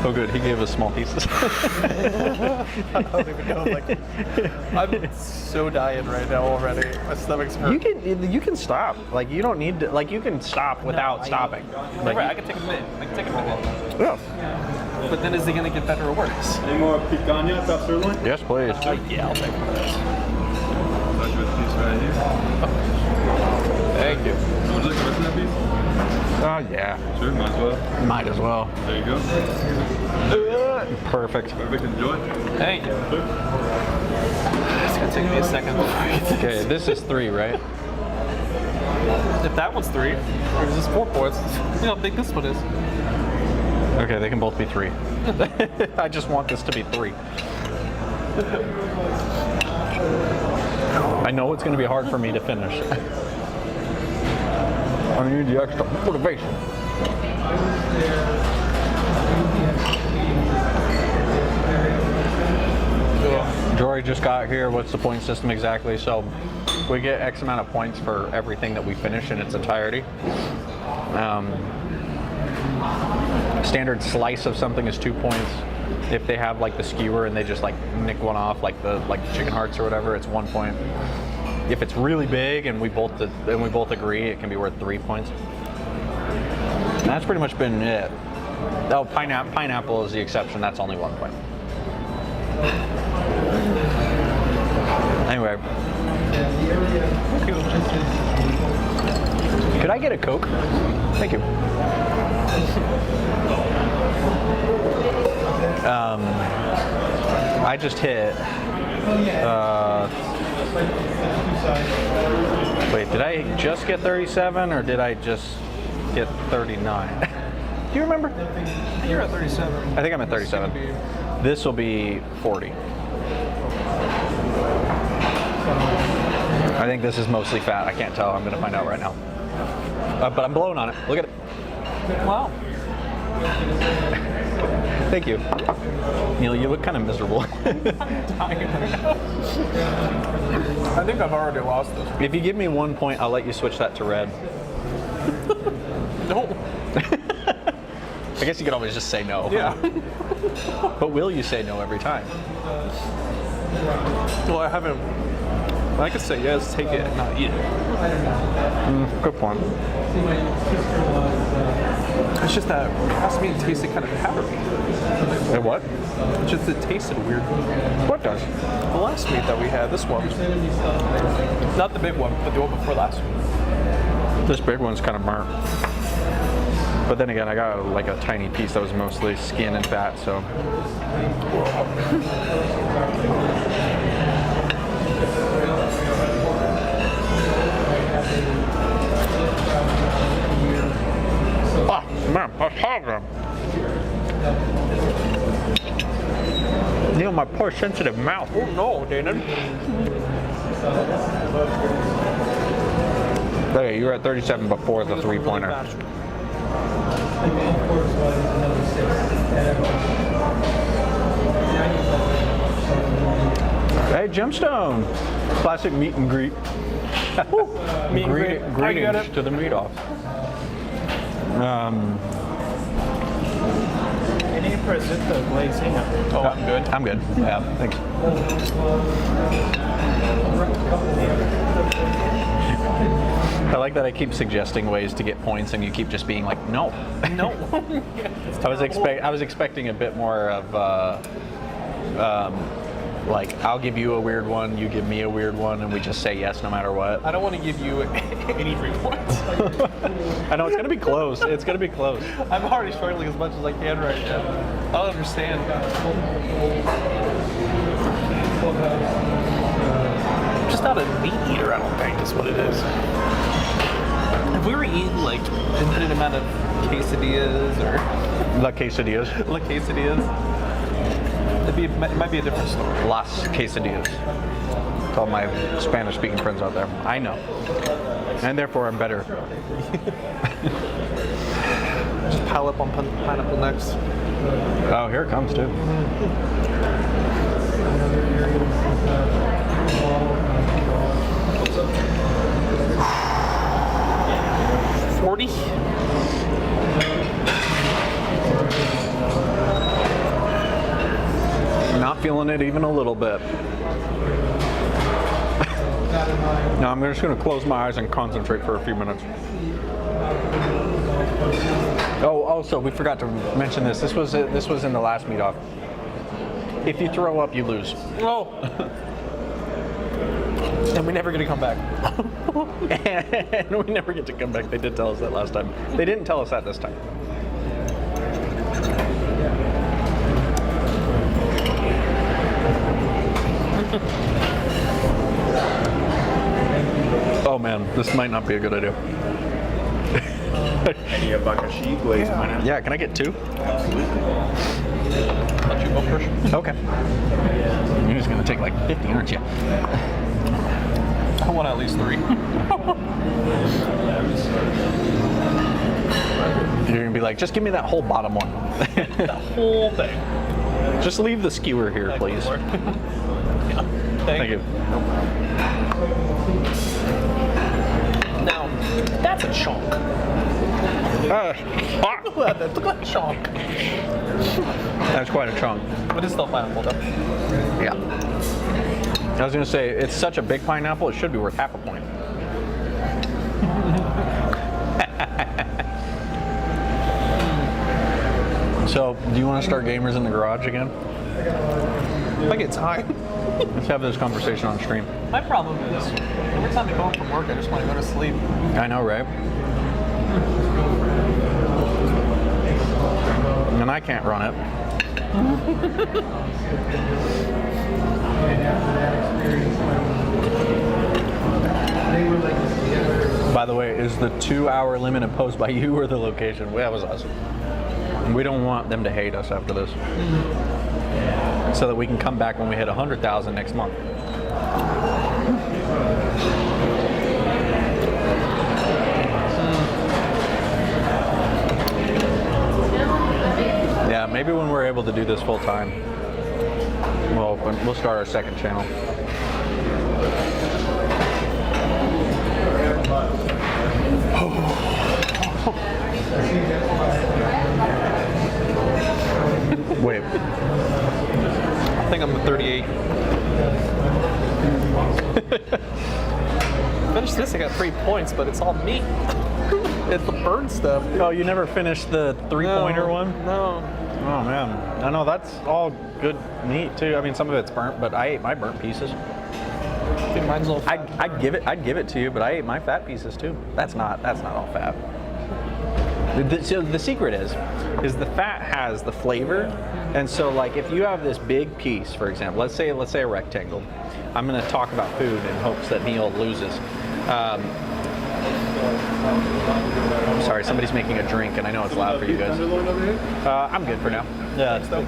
Oh, good. He gave us small pieces. I don't even know. Like, I'm so dying right now already. My stomach's hurt. You can stop. Like you don't need to. Like you can stop without stopping. Like, Right, I can take a minute. yeah. But then is it gonna get better or worse? Any more picanha, top sirloin? Yes, please. Yeah, I'll take one of those. Got you a piece right here. Thank you. You want to look at the rest of that piece? Oh yeah. Sure, might as well. Might as well. There you go. Perfect. Perfect, enjoy. Thank you. It's gonna take me a second before I get Okay, this is 3, right? If that one's 3, or is this 4 points? You know how big this one is. Okay, they can both be 3. I just want this to be 3. I know it's going to be hard for me to finish. I need the extra motivation. Jory just got here. What's the point system exactly? So we get X amount of points for everything that we finish in its entirety. Standard slice of something is 2 points. If they have like the skewer and they just like nick one off, like the chicken hearts or whatever, it's 1 point. If it's really big and we both agree, it can be worth 3 points. And that's pretty much been it. Oh, pineapple is the exception. That's only 1 point. Anyway, could I get a Coke? Thank you. I just hit. Wait, did I just get 37 or did I just get 39? Do you remember? You're at 37. I think I'm at 37. This will be 40. I think this is mostly fat. I can't tell. I'm going to find out right now. But I'm blowing on it. Look at it. Wow. Thank you. Neil, you look kind of miserable. I think I've already lost this. If you give me 1 point, I'll let you switch that to red. No. I guess you could always just say no. Yeah. But will you say no every time? Well, I haven't. I could say yes, take it, and not eat it. Good point. It's just that past meat tasted kind of powdery. Hey, what? It's just it tasted weird. What does? The last meat that we had, this one, not the big one, but the one before last. This big one's kind of burnt. But then again, I got like a tiny piece that was mostly skin and fat, so. Ah, man, that's hard. Neil, my poor sensitive mouth. Oh no, Dana. Okay, you were at 37 before the 3-pointer. Hey, Gemstone! Classic meet and greet. Meet and greet. I get Greetings it. to the meet off. Any prosciutto glazing? Oh, I'm good. I'm good. Yeah, thanks. I like that I keep suggesting ways to get points, and you keep just being like, no, No. I was expecting a bit more of like I'll give you a weird one, you give me a weird one, and we just say yes no matter what. I don't want to give you any free points. I know it's gonna be close. It's gonna be close. I'm already struggling as much as I can right now. I don't understand. I'm just not a meat eater, I don't think, is what it is. If we were eating like infinite amount of quesadillas or La quesadillas. la quesadillas, it might be a different story. Las quesadillas. To all my Spanish-speaking friends out there. I know. And therefore I'm better. Just pile up on pineapple next. Oh, here it comes too. 40. Not feeling it even a little bit. Now I'm just going to close my eyes and concentrate for a few minutes. Oh, also we forgot to mention this. This was in the last meet off. If you throw up, you lose. Oh. And we never get to come back. And we never get to come back. They did tell us that last time. They didn't tell us that this time. Oh man, this might not be a good idea. Any abacaxi glazed pineapple? Yeah, can I get 2? Let you go first. Okay. You're just gonna take like 50, aren't you? I want at least 3. You're gonna be like, just give me that whole bottom one. The whole thing. Just leave the skewer here, please. Yeah. Thank you. Now, that's a chunk. Look at that. Look at that chunk. That's quite a chunk. But it's still pineapple, though. Yeah. I was gonna say, it's such a big pineapple, it should be worth half a point. So, do you want to start Gamers in the Garage again? I get tired. Let's have this conversation on stream. My problem is, every time I go home from work, I just want to go to sleep. I know, right? And I can't run it. By the way, is the 2-hour limit imposed by you or the location? Well, that was us. We don't want them to hate us after this. So that we can come back when we hit 100,000 next month. Yeah, maybe when we're able to do this full time, we'll start our second channel. Wait. I think I'm the 38. Finish this, I got 3 points, but it's all meat. It's the burn stuff. Oh, you never finished the 3-pointer one? No. Oh man, I know that's all good meat too. I mean, some of it's burnt, but I ate my burnt pieces. Dude, mine's a little fat. I'd give it to you, but I ate my fat pieces too. That's not all fat. So the secret is the fat has the flavor, and so like if you have this big piece, for example, let's say a rectangle. I'm going to talk about food in hopes that Neil loses. I'm sorry, somebody's making a drink, and I know it's loud for you guys. I'm good for now. Yeah, it's dope.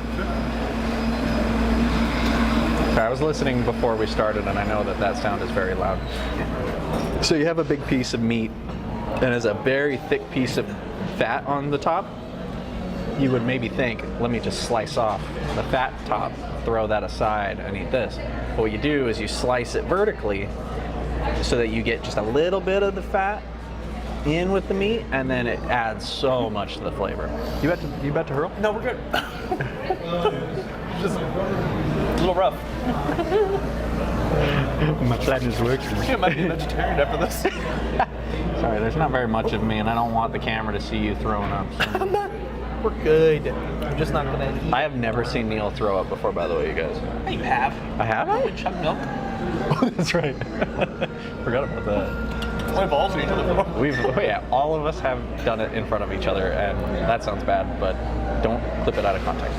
I was listening before we started, and I know that sound is very loud. So you have a big piece of meat, and it's a very thick piece of fat on the top. You would maybe think, let me just slice off the fat top, throw that aside, and eat this. But what you do is you slice it vertically so that you get just a little bit of the fat in with the meat, and then it adds so much to the flavor. You bet to hurl? No, we're good. Just a little rough. My plan is working. I might be a vegetarian after this. Sorry, there's not very much of me, and I don't want the camera to see you throwing up. I'm not. We're good. I'm just not gonna eat. I have never seen Neil throw up before, by the way, you guys. Yeah, you have. I have? We chug milk. Oh, that's right. Forgot about that. My balls in each other. All of us have done it in front of each other, and that sounds bad, but don't clip it out of context.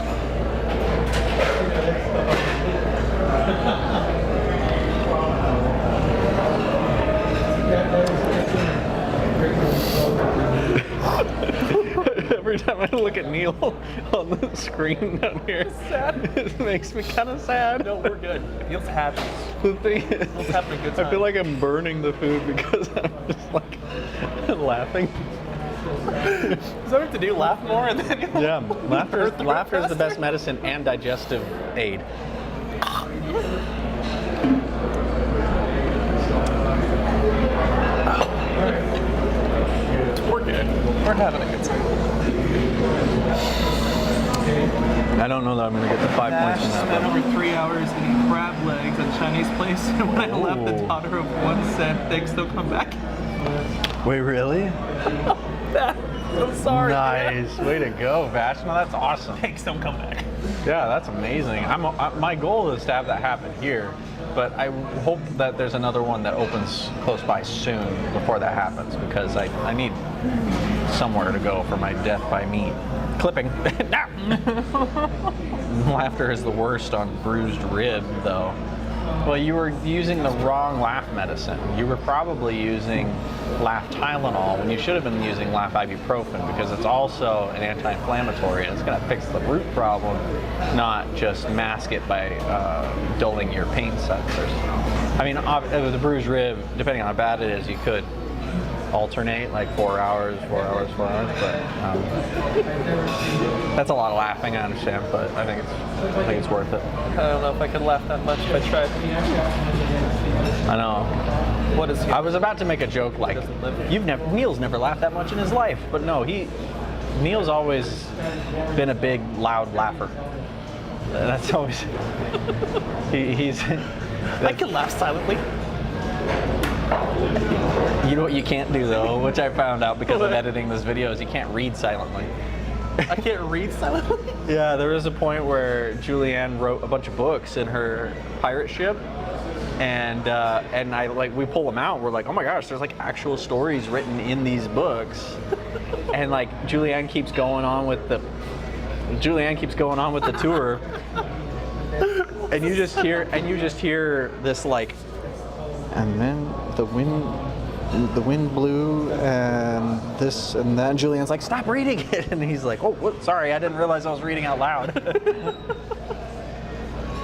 Every time I look at Neil on the screen down here, it makes me kind of sad. No, we're good. Neil's happy. The thing is, Neil's having a good time. I feel like I'm burning the food because I'm just like laughing. Is that what to do? Laugh more and then you'll Yeah, laughter is the faster? best medicine and digestive aid. We're good. Chinese place, and when I left, the Ooh. daughter of one said, "Thanks, don't come back." Wait, really? I'm sorry. Nice. Way to go, Vash. No, that's awesome. Thanks, don't come back. Yeah, that's amazing. My goal is to have that happen here, but I hope that there's another one that opens close by soon before that happens, because I need somewhere to go for my death by meat. Clipping. Laughter is the worst on bruised rib, though. Well, you were using the wrong laugh medicine. You were probably using laugh Tylenol when you should have been using laugh ibuprofen, because it's also an anti-inflammatory and it's going to fix the root problem, not just mask it by dulling your pain sensors. I mean, with the bruised rib, depending on how bad it is, you could alternate like 4 hours, 4 hours, 4 hours, but that's a lot of laughing, I understand, but I think it's worth it. I don't know if I could laugh that much if I tried. I know. What is he? I was about to make a joke like, Neil's never laughed that much in his life, but no, Neil's always been a big, loud laugher. That's always, he's. I can laugh silently. You know what you can't do though, which I found out because of editing this video, is you can't read silently. I can't read silently. Yeah, there was a point where Julianne wrote a bunch of books in her pirate ship, and we pull them out. We're like, oh my gosh, there's like actual stories written in these books, and like Julianne keeps going on with the tour, and you just hear this like, and then the wind blew, and this and that. And Julianne's like, stop reading it, and he's like, oh, what? Sorry, I didn't realize I was reading out loud. I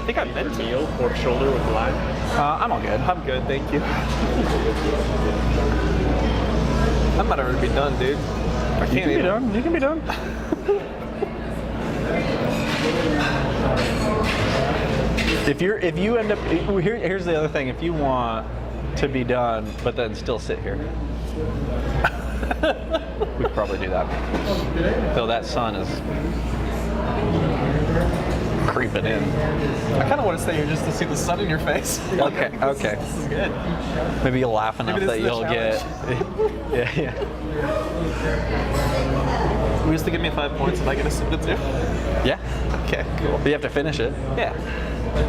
think I meant to. Neil, pork shoulder with lime. I'm all good. I'm good, thank you. I might already be done, dude. I can't You even. can be done. If you end up here's the other thing. If you want to be done, but then still sit here, we could probably do that. Though that sun is creeping in. I kind of want to stay here just to see the sun in your face. Okay. This is good. Maybe you'll laugh enough Maybe this that is the you'll get. Yeah. We used to give me 5 points if I get a soda too. Yeah. Okay, cool. But you have to finish it. Yeah.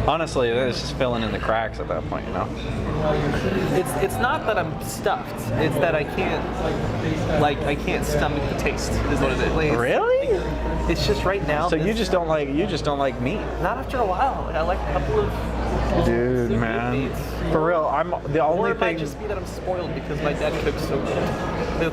Honestly, it's just filling in the cracks at that point, you know. It's not that I'm stuffed. It's that I can't stomach the taste. Is what it is. Like, Really? It's just right now. So you just don't like meat. Not after a while. I like a couple of. Dude, good man. meats. For real, I'm the Or only it might thing. just be that I'm spoiled because my dad cooks so good.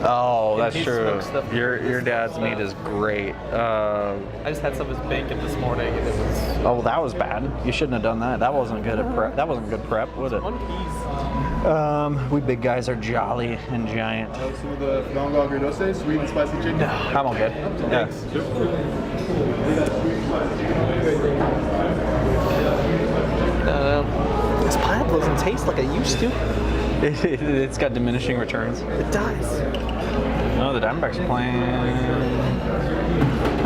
Oh, And that's he true. smokes stuff. Your dad's meat is great. I just had some of his bacon this morning, and it was Oh, that was bad. You shouldn't have done that. That wasn't good at prep. That wasn't good prep, was it? one piece. We big guys are jolly and giant. Some of the Fidalgo agridulce, sweet and spicy chicken. I'm all good. Yeah. This pineapple doesn't taste like it used to. It's got diminishing returns. It does. No, the Diamondbacks are playing.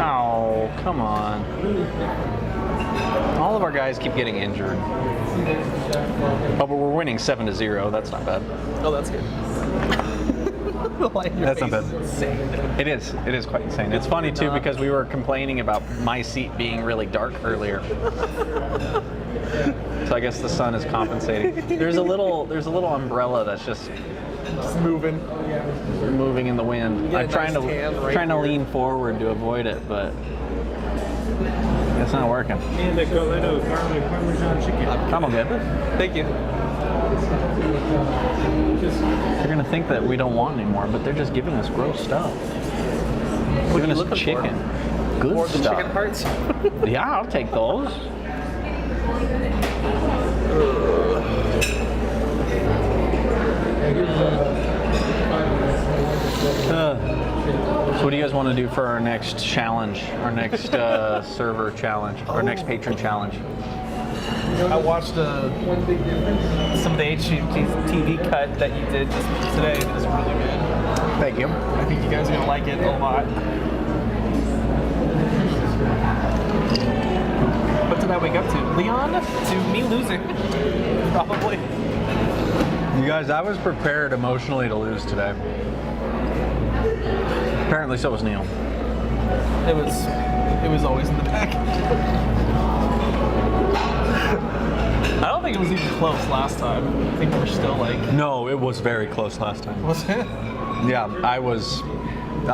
Oh, come on. All of our guys keep getting injured. Oh, but we're winning 7-0. That's not bad. Oh, that's good. The light in your That's not face bad. is insane. It is. It is quite insane. It's funny too because we were complaining about my seat being really dark earlier. So I guess the sun is compensating. There's a little umbrella that's just Moving. moving in the wind. get a I'm trying nice tan right to here. lean forward to avoid it, but it's not working. And a Coletto garlic Parmesan chicken. I'm all good. Thank you. They're gonna think that we don't want anymore, but they're just giving us gross stuff. Giving us looking for? chicken. Good More than stuff. chicken parts. Yeah, I'll take those. So what do you guys want to do for our next challenge, our next server challenge, our next patron challenge? I watched some of the HGTV cut that you did just today. It was really good. Thank you. I think you guys are gonna like it a lot. What did I wake up to? Leon? To me losing. probably. You guys, I was prepared emotionally to lose today. Apparently, so was Neil. It was always in the back. I don't think it was even close last time. I think we were still like. No, it was very close last time. Was it? Yeah, I was the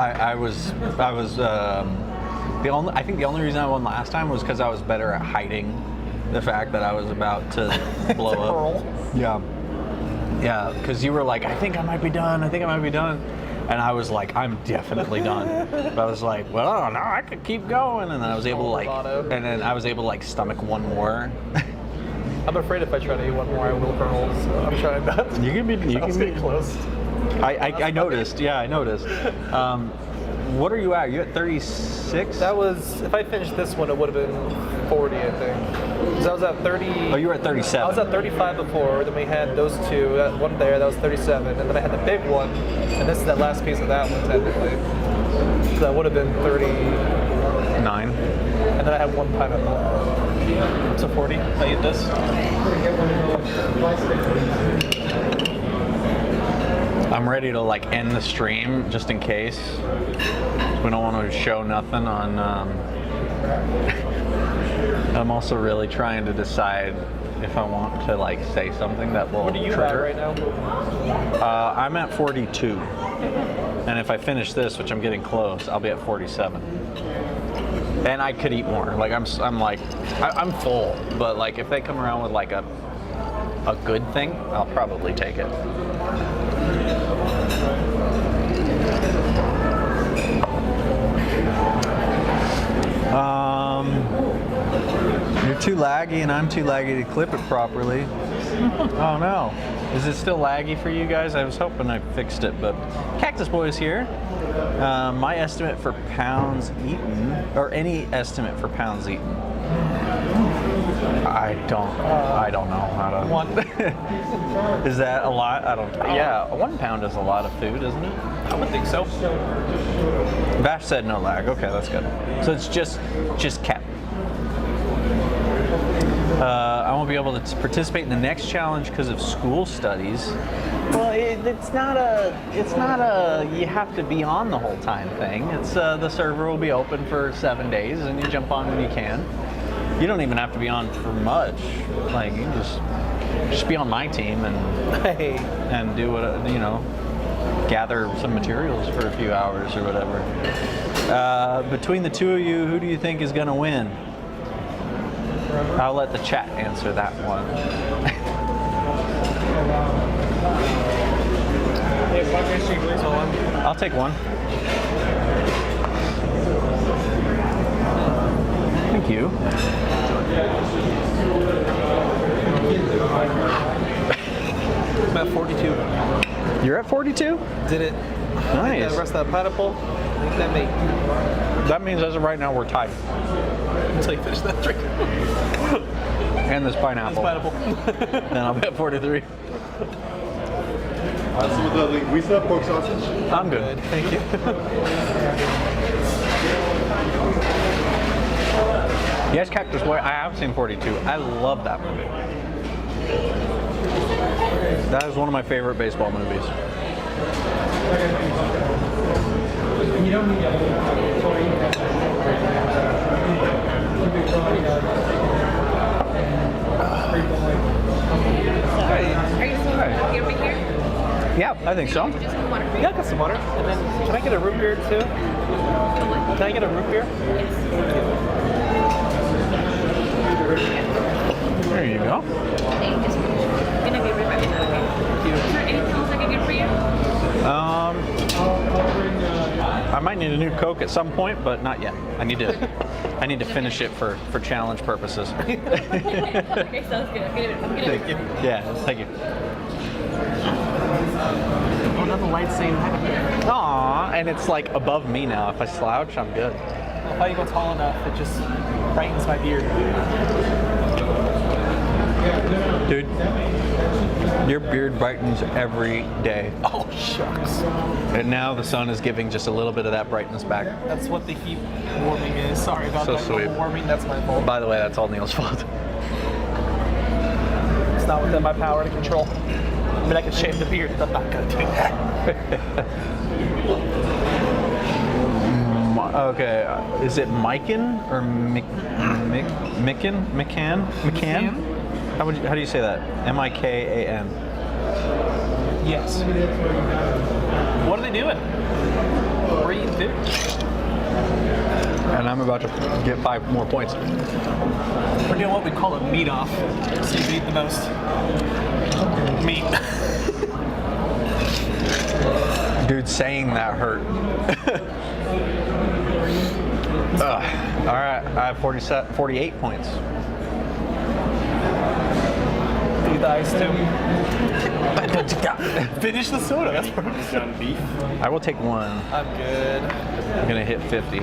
only. I think the only reason I won last time was because I was better at hiding the fact that I was about to blow up. Pearl. Yeah. Yeah, because you were like, I think I might be done. I think I might be done. And I was like, I'm definitely done. But I was like, well, no, I could keep going. And then I was able to like stomach one more. I'm afraid if I try to eat one more, I will hurl. So I'm trying not. You can be. You I was can getting be. close. I noticed. Yeah, I noticed. What are you at? You at 36? That was, if I finished this one, it would have been 40, I think. Because I was at 30. Oh, you were at 37. I was at 35 before. Then we had those two. That one there, that was 37. And then I had the big one. And this is that last piece of that one, technically. So that would have been 39. And then I had one pineapple. So 40. I eat this. I'm ready to like end the stream just in case. We don't want to show nothing on. I'm also really trying to decide if I want to like say something that will What are you at trigger. right now? I'm at 42, and if I finish this, which I'm getting close, I'll be at 47. And I could eat more. Like I'm full, but like if they come around with like a good thing, I'll probably take it. You're too laggy and I'm too laggy to clip it properly. Oh no. Is it still laggy for you guys? I was hoping I fixed it, but Cactus Boy is here. My estimate for pounds eaten, or any estimate for pounds eaten. I don't know how to. One. Is that a lot? I don't. Yeah, 1 pound is a lot of food, isn't it? I would think so. Vash said no lag. Okay, that's good. So it's just kept. I won't be able to participate in the next challenge because of school studies. Well, it's not a you have to be on the whole time thing. It's the server will be open for 7 days and you jump on when you can. You don't even have to be on for much. Like you can just be on my team and do what gather some materials for a few hours or whatever. Between the two of you, who do you think is going to win? I'll let the chat answer that one. I'll take one. Thank you. I'm at 42. You're at 42? Did it. Nice. The rest of that pineapple, I think that made. That means as of right now we're tied. Until you finish that drink. And this pineapple. Pineapple. Then I'll be at 43. So with the linguiça, pork sausage. I'm good. Thank you. Yes, Cactus Boy, I have seen 42. I love that movie. That is one of my favorite baseball movies. Are you still walking over here? Yeah, I think so. Just some water for you? Yeah, I got some water. And then, can I get a root beer too? Can I get a root beer? There you go. Thank you so much. I'm gonna be right back. Okay. Is there anything else I can get for you? I might need a new Coke at some point, but not yet. I need to finish it for challenge purposes. Okay, sounds good. I'm gonna Thank you. Yeah, thank you. Oh, another light saying Aw, and it's like above me now. If I slouch, I'm good. if I go tall enough, it just brightens my beard. Dude, your beard brightens every day. Oh, shucks. And now the sun is giving just a little bit of that brightness back. That's what the heat warming is. Sorry about So that sweet. global warming. That's my fault. By the way, that's all Neil's fault. It's not within my power to control. I mean, I can shave the beard, but I'm not gonna do that. Okay, is it Mikan or Mikan? McCann? How do you say that? Mikan. Yes. What are they doing? What are you doing? And I'm about to get 5 more points. We're doing what we call a meat off. So you can eat the most meat. Dude, saying that hurt. All right, I have 48 points. Eat the ice too. Finish the soda. That's perfect. Done beef. I will take 1. I'm good. I'm gonna hit 50.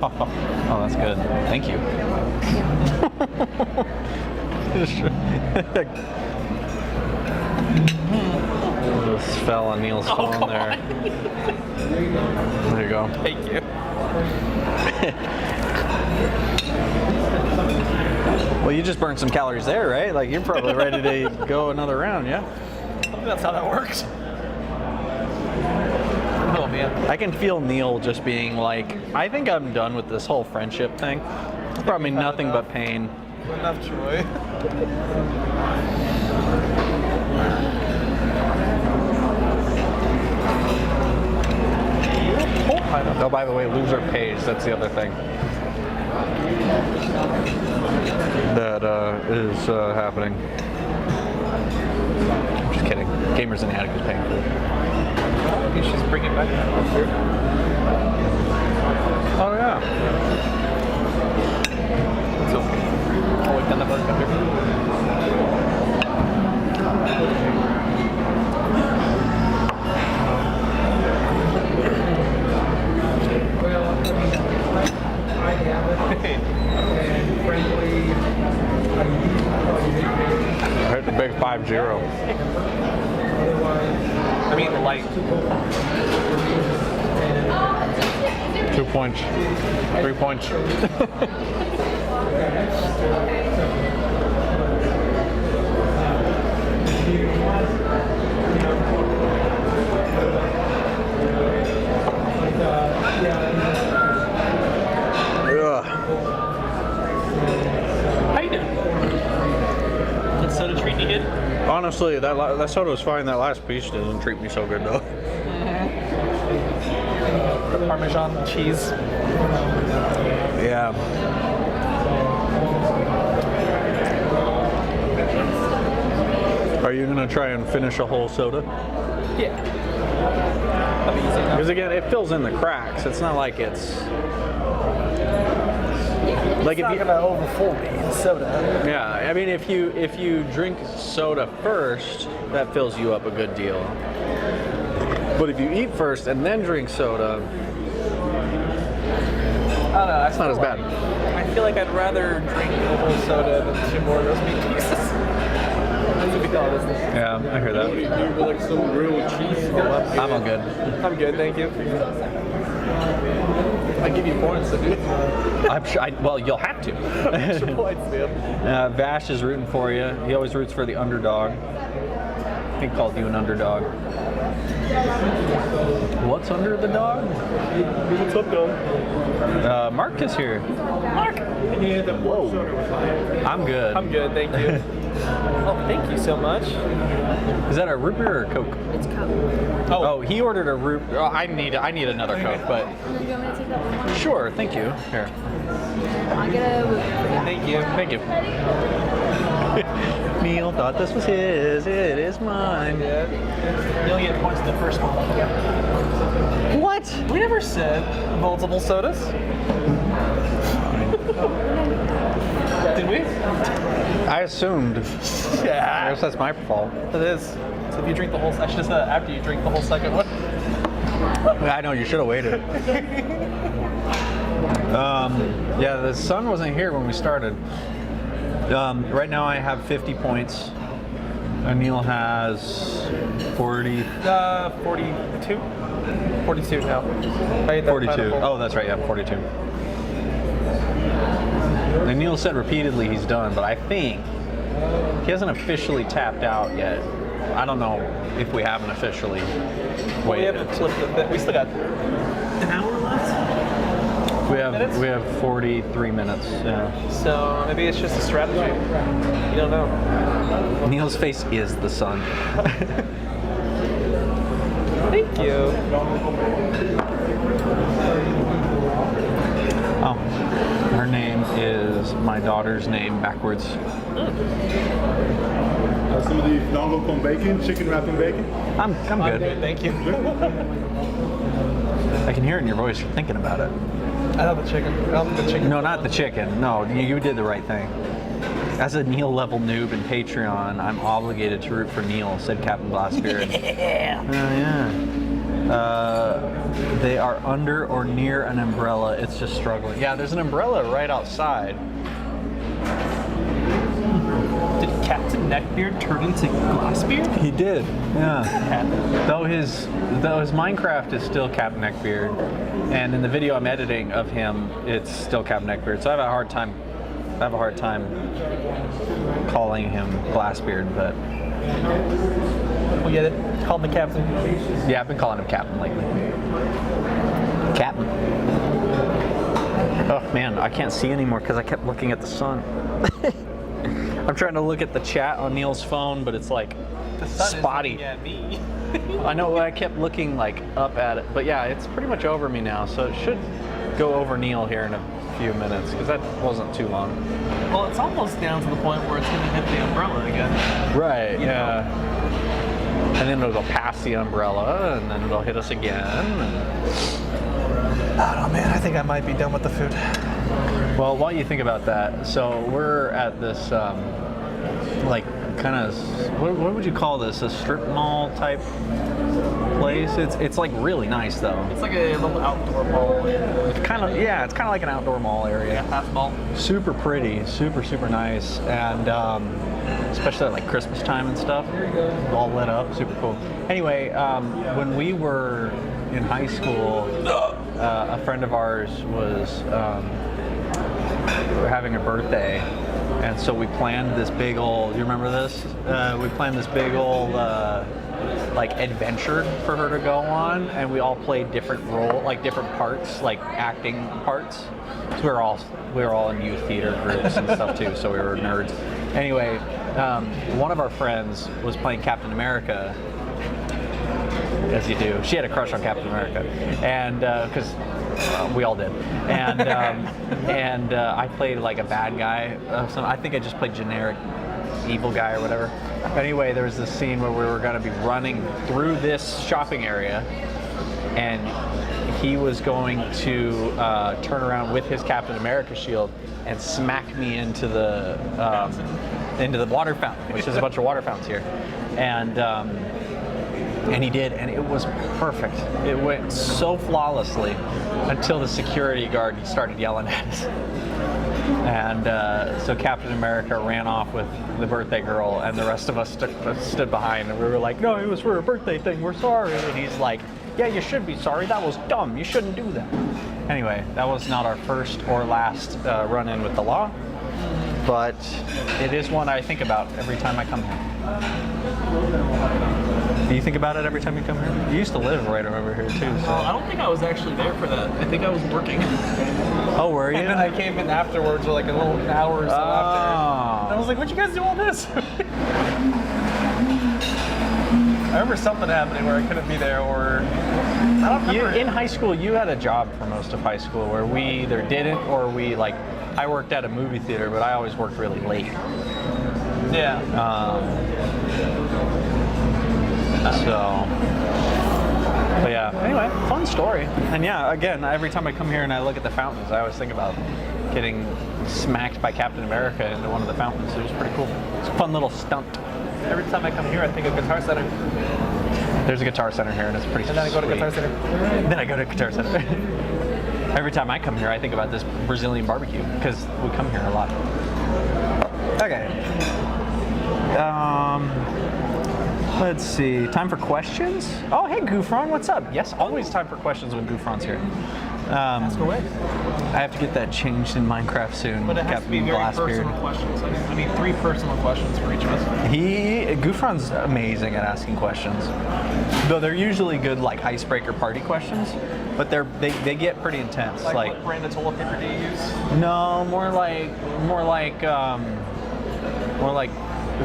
Oh, that's good. Thank you. This fell on Neil's phone come there. There you go. Thank you. Well, you just burned some calories there, right? Like you're probably ready to go another round, yeah? I think that's how that works. Oh man. I can feel Neil just being like, I think I'm done with this whole friendship thing. It's brought me nothing but pain. Enough joy. Oh, by the way, loser pays. That's the other thing that is happening. I'm just kidding. Gamers and Attic is paying for it. You should just bring it back. Oh yeah. So, oh, we've done the burger under. I hit the big 5-0. I mean, light. 2 points. 3 points. How you doing? That soda treat you good? Honestly, that soda was fine. That last piece doesn't treat me so good though. The Parmesan cheese. Yeah. Are you gonna try and finish a whole soda? Yeah. That'll be easy enough. Because again, it fills in the cracks. It's not like it's like if you gonna overfull me in soda. yeah. I mean, if you drink soda first, that fills you up a good deal. But if you eat first and then drink soda, I don't know. it's not as bad. I feel like I'd rather drink a whole soda than 2 more of those meat pieces. That's what we call this. Yeah, I hear that. Like some grilled cheese. I'm all good. I'm good, thank you. I give you points, so dude. I'm sure. Well, you'll have to. Extra points, man. Vash is rooting for you. He always roots for the underdog. He called you an underdog. What's under the dog? What's up, dog? Mark is here. Mark! Yeah, the whoa. Soda was fine. I'm good. I'm good, thank you. Oh, thank you so much. Is that a root beer or a Coke? It's Coke. Oh, he ordered a root. Oh, I need another Coke, but And then do you want me to take that one more? sure. Thank you. Here. I'll get a root beer for you. Thank you. Thank you. Neil thought this was his. It is mine. Yeah. You only get points in the first one. What? We never said multiple sodas. Did we? I assumed. I Yeah. guess that's my fault. It is. So if you drink the whole, I should have said that after you drink the whole second one. I know, you should have waited. Yeah, the sun wasn't here when we started. Right now I have 50 points. Anil has 40. 42? 42 now. I ate that 42. pineapple. Oh, that's right, yeah, 42. And Neil said repeatedly he's done, but I think he hasn't officially tapped out yet. I don't know if we haven't officially We waited. haven't flipped the bit. We still got an hour left. We have 43 minutes. Yeah. So maybe it's just a strategy. You don't know. Neil's face is the sun. Thank you. Oh, her name is my daughter's name backwards. Some of the dongo con bacon, chicken wrapped in bacon. I'm Good. good. Thank you. I can hear it in your voice. You're thinking about it. I love the chicken. I love the chicken. No, not the chicken. No, you did the right thing. As a Neil level noob in Patreon, I'm obligated to root for Neil, said Captain Glassbeard. Yeah. They are under or near an umbrella. It's just struggling. Yeah, there's an umbrella right outside. Did Captain Neckbeard turn into Glassbeard? He did. Yeah. Though his Minecraft is still Captain Neckbeard, and in the video I'm editing of him, it's still Captain Neckbeard. So I have a hard time calling him Glassbeard, but We get it. Call me Captain. yeah, I've been calling him Captain lately. Captain. Oh man, I can't see anymore because I kept looking at the sun. I'm trying to look at the chat on Neil's phone, but it's like The sun spotty. is looking at me. I know, I kept looking like up at it, but yeah, it's pretty much over me now, so it should go over Neil here in a few minutes because that wasn't too long. Well, it's almost down to the point where it's going to hit the umbrella again. Right. Yeah. And then it'll go past the umbrella, and then it'll hit us again. I don't know, man. I think I might be done with the food. Well, while you think about that, so we're at this, like, kind of, what would you call this? A strip mall type place? It's like really nice though. It's like a little outdoor mall. It's kind of like an outdoor mall area. Yeah, half mall. Super pretty, super nice, and especially at like Christmas time and stuff, all lit up, super cool. Anyway, when we were in high school, a friend of ours was having a birthday, and so we planned this big old. You remember this? We planned this big old like adventure for her to go on, and we all played different parts, like acting parts. So we were all in youth theater groups and stuff too, so we were nerds. Anyway, one of our friends was playing Captain America, as you do. She had a crush on Captain America, and because we all did, and I played like a bad guy. I think I just played generic evil guy or whatever. Anyway, there was this scene where we were going to be running through this shopping area, and he was going to turn around with his Captain America shield and smack me into the water fountain, which is a bunch of water fountains here, and he did, and it was perfect. It went so flawlessly until the security guard started yelling at us. And so Captain America ran off with the birthday girl, and the rest of us stood behind, and we were like, no, it was for a birthday thing, we're sorry. And he's like, yeah, you should be sorry, that was dumb, you shouldn't do that. Anyway, that was not our first or last run-in with the law, but it is one I think about every time I come here. Do you think about it every time you come here? You used to live right over here too, so. I don't think I was actually there for that. I think I was working. Oh, were you? And then I came in afterwards, or like a little hour or so after. And I was like, what'd you guys do all this? I remember something happening where I couldn't be there, or I don't remember. In high school, you had a job for most of high school where we either didn't or we like. I worked at a movie theater, but I always worked really late. Yeah. But yeah. Anyway, fun story. And yeah, again, every time I come here and I look at the fountains, I always think about getting smacked by Captain America into one of the fountains. It was pretty cool. It's a fun little stunt. Every time I come here, I think of Guitar Center. There's a Guitar Center here, and it's pretty. And then I go to sweet. Guitar Center. Then I go to Guitar Center. Every time I come here, I think about this Brazilian barbecue because we come here a lot. Okay. Let's see. Time for questions? Oh, hey, Goofron, what's up? Yes, always time for questions when Goofron's here. Ask away. I have to get that changed in Minecraft soon. But it has to be very personal questions. I need 3 personal questions for each of us. Gufran's amazing at asking questions. Though they're usually good like icebreaker party questions, but they get pretty intense. Like what brand of toilet paper do you use? No, more like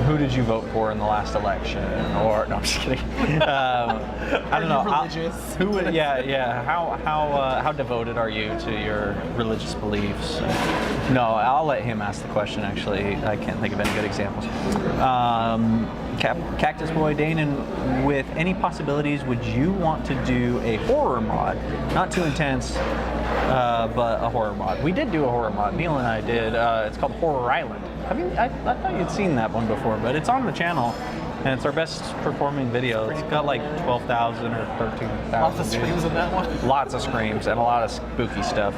who did you vote for in the last election? Or no, I'm just kidding. I don't know. Religious? Who would? Yeah. How devoted are you to your religious beliefs? No, I'll let him ask the question. Actually, I can't think of any good examples. Cactus Boy Danon, with any possibilities, would you want to do a horror mod? Not too intense, but a horror mod. We did do a horror mod. Neil and I did. It's called Horror Island. I thought you'd seen that one before, but it's on the channel, and it's our best performing video. It's got like 12,000 or 13,000. Lots of screams in that one. Lots of screams and a lot of spooky stuff.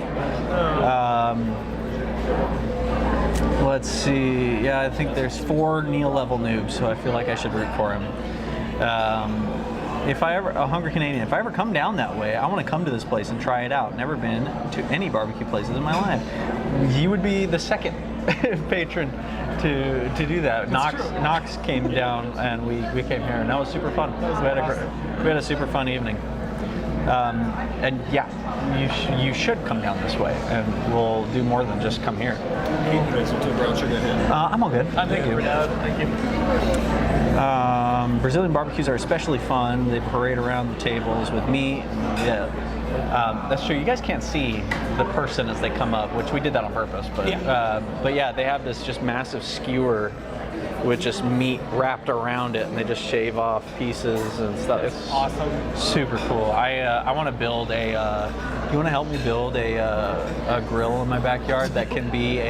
Let's see. Yeah, I think there's 4 Neil level noobs, so I feel like I should root for him. If I ever, a Hungry Canadian, if I ever come down that way, I want to come to this place and try it out. Never been to any barbecue places in my life. He would be the second patron to do that. Knox came down and we came here, and that was super fun. We had a super fun evening. And yeah, you should come down this way, and we'll do more than just come here. I'm all good. Thank you. Thank you. Brazilian barbecues are especially fun. They parade around the tables with meat. Yeah, that's true. You guys can't see the person as they come up, which we did that on purpose. But yeah, they have this just massive skewer with just meat wrapped around it, and they just shave off pieces and stuff. It's awesome. Super cool. I want to build a. You want to help me build a grill in my backyard that can be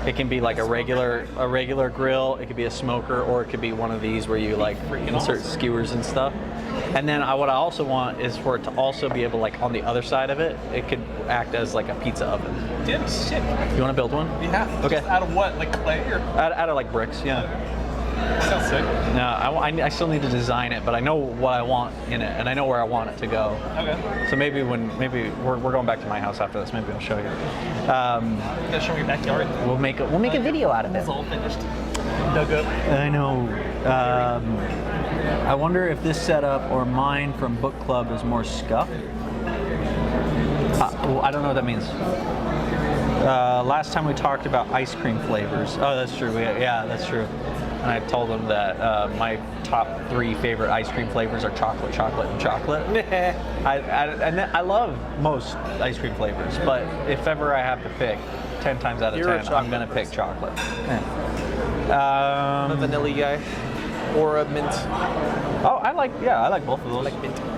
it can be like a regular grill. It could be a smoker, or it could be one of these where you like insert skewers and stuff. And then what I also want is for it to also be able, like on the other side of it, it could act as like a pizza oven. Damn, sick. You want to build one? Yeah. Okay. Just out of what? Like clay or? Out of like bricks, yeah. Sounds sick. No, I still need to design it, but I know what I want in it, and I know where I want it to go. Okay. So maybe we're going back to my house after this. Maybe I'll show you. You gotta show me your backyard. We'll make a video out of it. It's all finished. Dug up. I know. I wonder if this setup or mine from book club is more scuffed. Well, I don't know what that means. Last time we talked about ice cream flavors. Oh, that's true. Yeah, that's true. And I told them that my top 3 favorite ice cream flavors are chocolate, chocolate, and chocolate. I love most ice cream flavors, but if ever I have to pick, 10 times out of 10, I'm gonna pick chocolate. Yeah. A vanilla guy or a mint. Oh, I like both of those.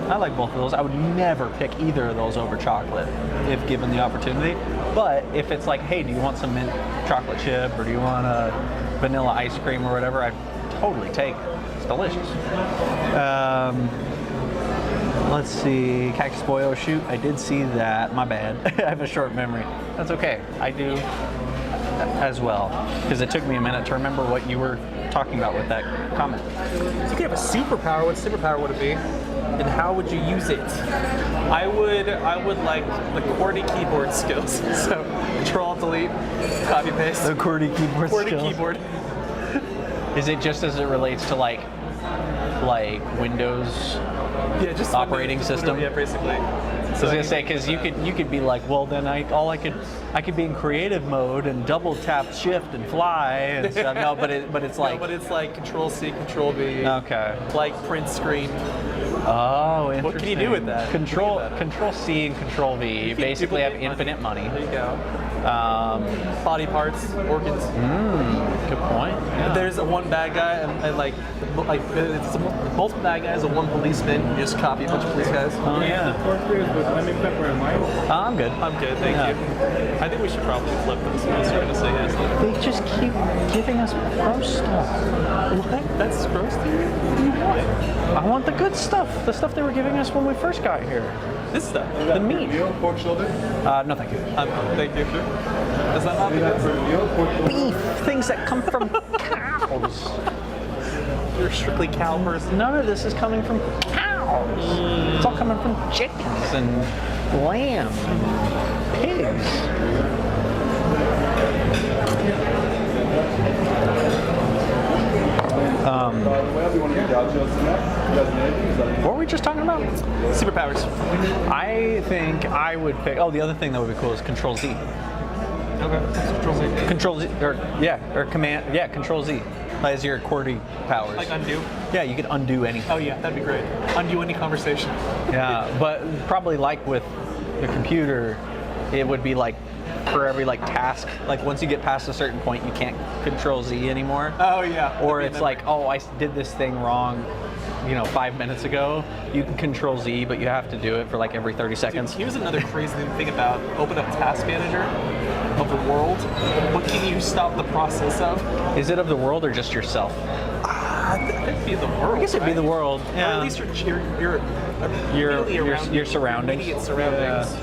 I like both of those. I would never pick either of those over chocolate if given the opportunity. But if it's like, hey, do you want some mint chocolate chip, or do you want a vanilla ice cream or whatever, I'd totally take it. It's delicious. Let's see, Cactus Boy, oh shoot, I did see that, my bad. I have a short memory. That's okay, I do as well, because it took me a minute to remember what you were talking about with that comment. So if you have a superpower, what superpower would it be? And how would you use it? I would like the QWERTY keyboard skills. So Control Delete, copy paste. The QWERTY keyboard skills. Keyboard. Is it just as it relates to like Windows just operating system? Yeah, basically. I was gonna say, because you could be like, well, then I could be in creative mode and double tap shift and fly and stuff. No, but it's like. No, but it's like Control C, Control V. Okay. Like print screen. Oh, interesting. What can you do with that? Control C and Control V. You basically have infinite money. There you go. Body parts, organs. Good point. Yeah. There's one bad guy and like it's both bad guys and one policeman. You just copy a bunch of police guys. Oh yeah. I'm good. I'm good, thank you. I think we should probably flip this unless you're gonna say yes. They just keep giving us pro stuff. What? That's gross to you? What do you want? I want the good stuff. The stuff they were giving us when we first got here. This stuff. The meat. Pork shoulder? No, thank you. Thank you. Is that not the good? Beef. Things that come from cows. You're a strictly cow person. None of this is coming from cows. cows. It's all coming from chickens and lamb and pigs. By the way, I'll be one of your gauchos tonight. You guys need anything? Is that anything? What were we just talking about? Superpowers. I think I would pick. Oh, the other thing that would be cool is Control Z. Okay. Control Z. Control Z, or Command. Yeah, Control Z. As your QWERTY powers. Like undo. Yeah, you could undo anything. Oh yeah, that'd be great. Undo any conversation. Yeah, but probably like with the computer, it would be like for every like task. Like once you get past a certain point, you can't Control Z anymore. Oh yeah. Or That'd be it's like, oh, I did this thing wrong, 5 minutes ago. You can Control Z, but you have to do it for like every 30 Dude, seconds. here's another crazy thing about open up Task Manager of the world. What can you stop the process of? Is it of the world or just yourself? It'd be the world. I guess it'd be the right? world. Or Yeah. at least your surroundings. Immediate surroundings.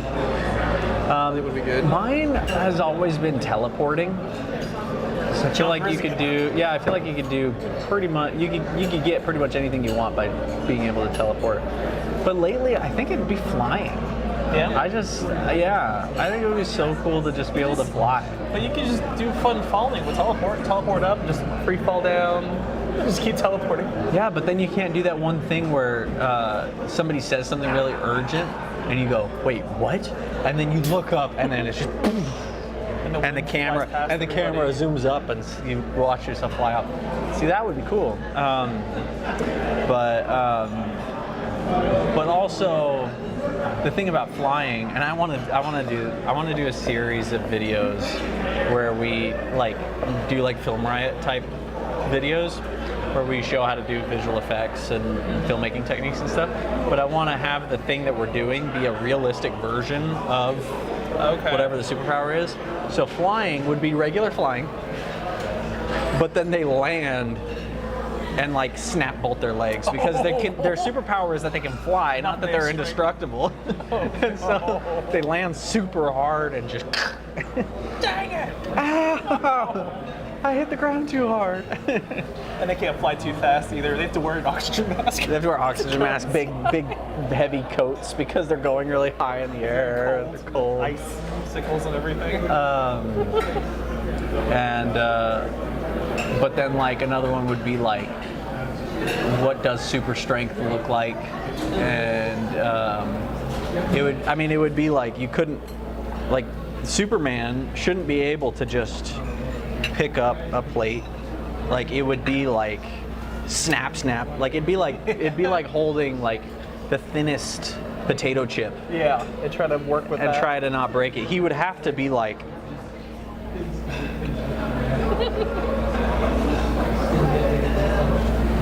It would be good. Mine has always been teleporting. So I feel like you could do. Yeah, I feel like you could do pretty much. You could get pretty much anything you want by being able to teleport. But lately, I think it'd be flying. Yeah. I think it would be so cool to just be able to fly. But you could just do fun falling with teleport up, just free fall down, just keep teleporting. Yeah, but then you can't do that one thing where somebody says something really urgent, and you go, "Wait, what?" And then you look up, and then it's just, boom, and the camera zooms up, and you watch yourself fly up. See, that would be cool. But also, the thing about flying, and I want to do a series of videos where we do Film Riot type videos where we show how to do visual effects and filmmaking techniques and stuff. But I want to have the thing that we're doing be a realistic version of whatever the superpower is. So flying would be regular flying, but then they land and snap both their legs because their superpower is that they can fly, not that they're indestructible. And so they land super hard and just dang it! Ow! I hit the ground too hard. And they can't fly too fast either. They have to wear an oxygen mask. They have to wear oxygen masks, big, heavy coats because they're going really high in the air. And they're cold. Ice sickles and everything. But then another one would be what does super strength look like? And it would be you couldn't, Superman shouldn't be able to just pick up a plate. It would be snap. It'd be like holding the thinnest potato chip. Yeah, and try to work with and that. try to not break it. He would have to be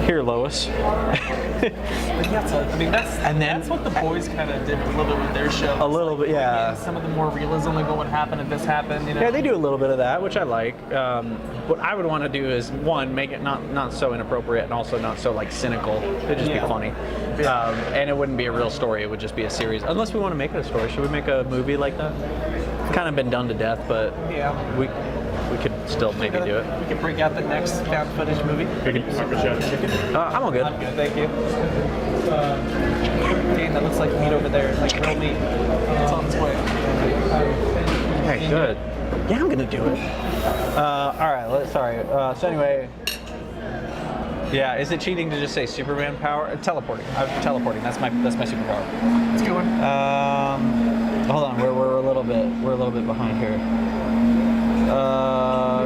here, Lois. That's what the boys kind of did a little bit with their show. A little bit, yeah. Some of the more realism, what would happen if this happened. Yeah, they do a little bit of that, which I like. What I would want to do is make it not so inappropriate and also not so cynical. It'd just be funny, and it wouldn't be a real story. It would just be a series. Unless we want to make it a story, should we make a movie like that? It's kind of been done to death, but we could still maybe do it. We could bring out the next found footage movie. I'm all good. I'm good, thank you. Dang, that looks like meat over there, real meat. It's on its way. Okay, good. Yeah, I'm gonna do it. All right. Sorry. So anyway, yeah. Is it cheating to just say Superman power? Teleporting. Teleporting. That's my superpower. Let's go on. Hold on. We're a little bit behind here.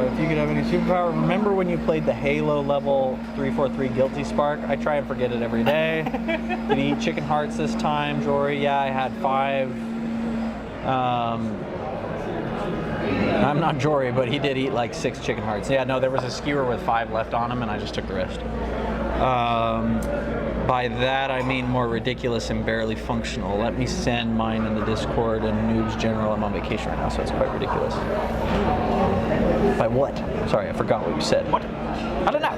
If you could have any superpower, remember when you played the Halo level 343 Guilty Spark? I try and forget it every day. Did you eat chicken hearts this time, Jory? Yeah, I had 5. I'm not Jory, but he did eat 6 chicken hearts. Yeah, no, there was a skewer with 5 left on him, and I just took the rest. By that, I mean more ridiculous and barely functional. Let me send mine in the Discord and Noobs General. I'm on vacation right now, so it's quite ridiculous. By what? Sorry, I forgot what you said. What? I don't know.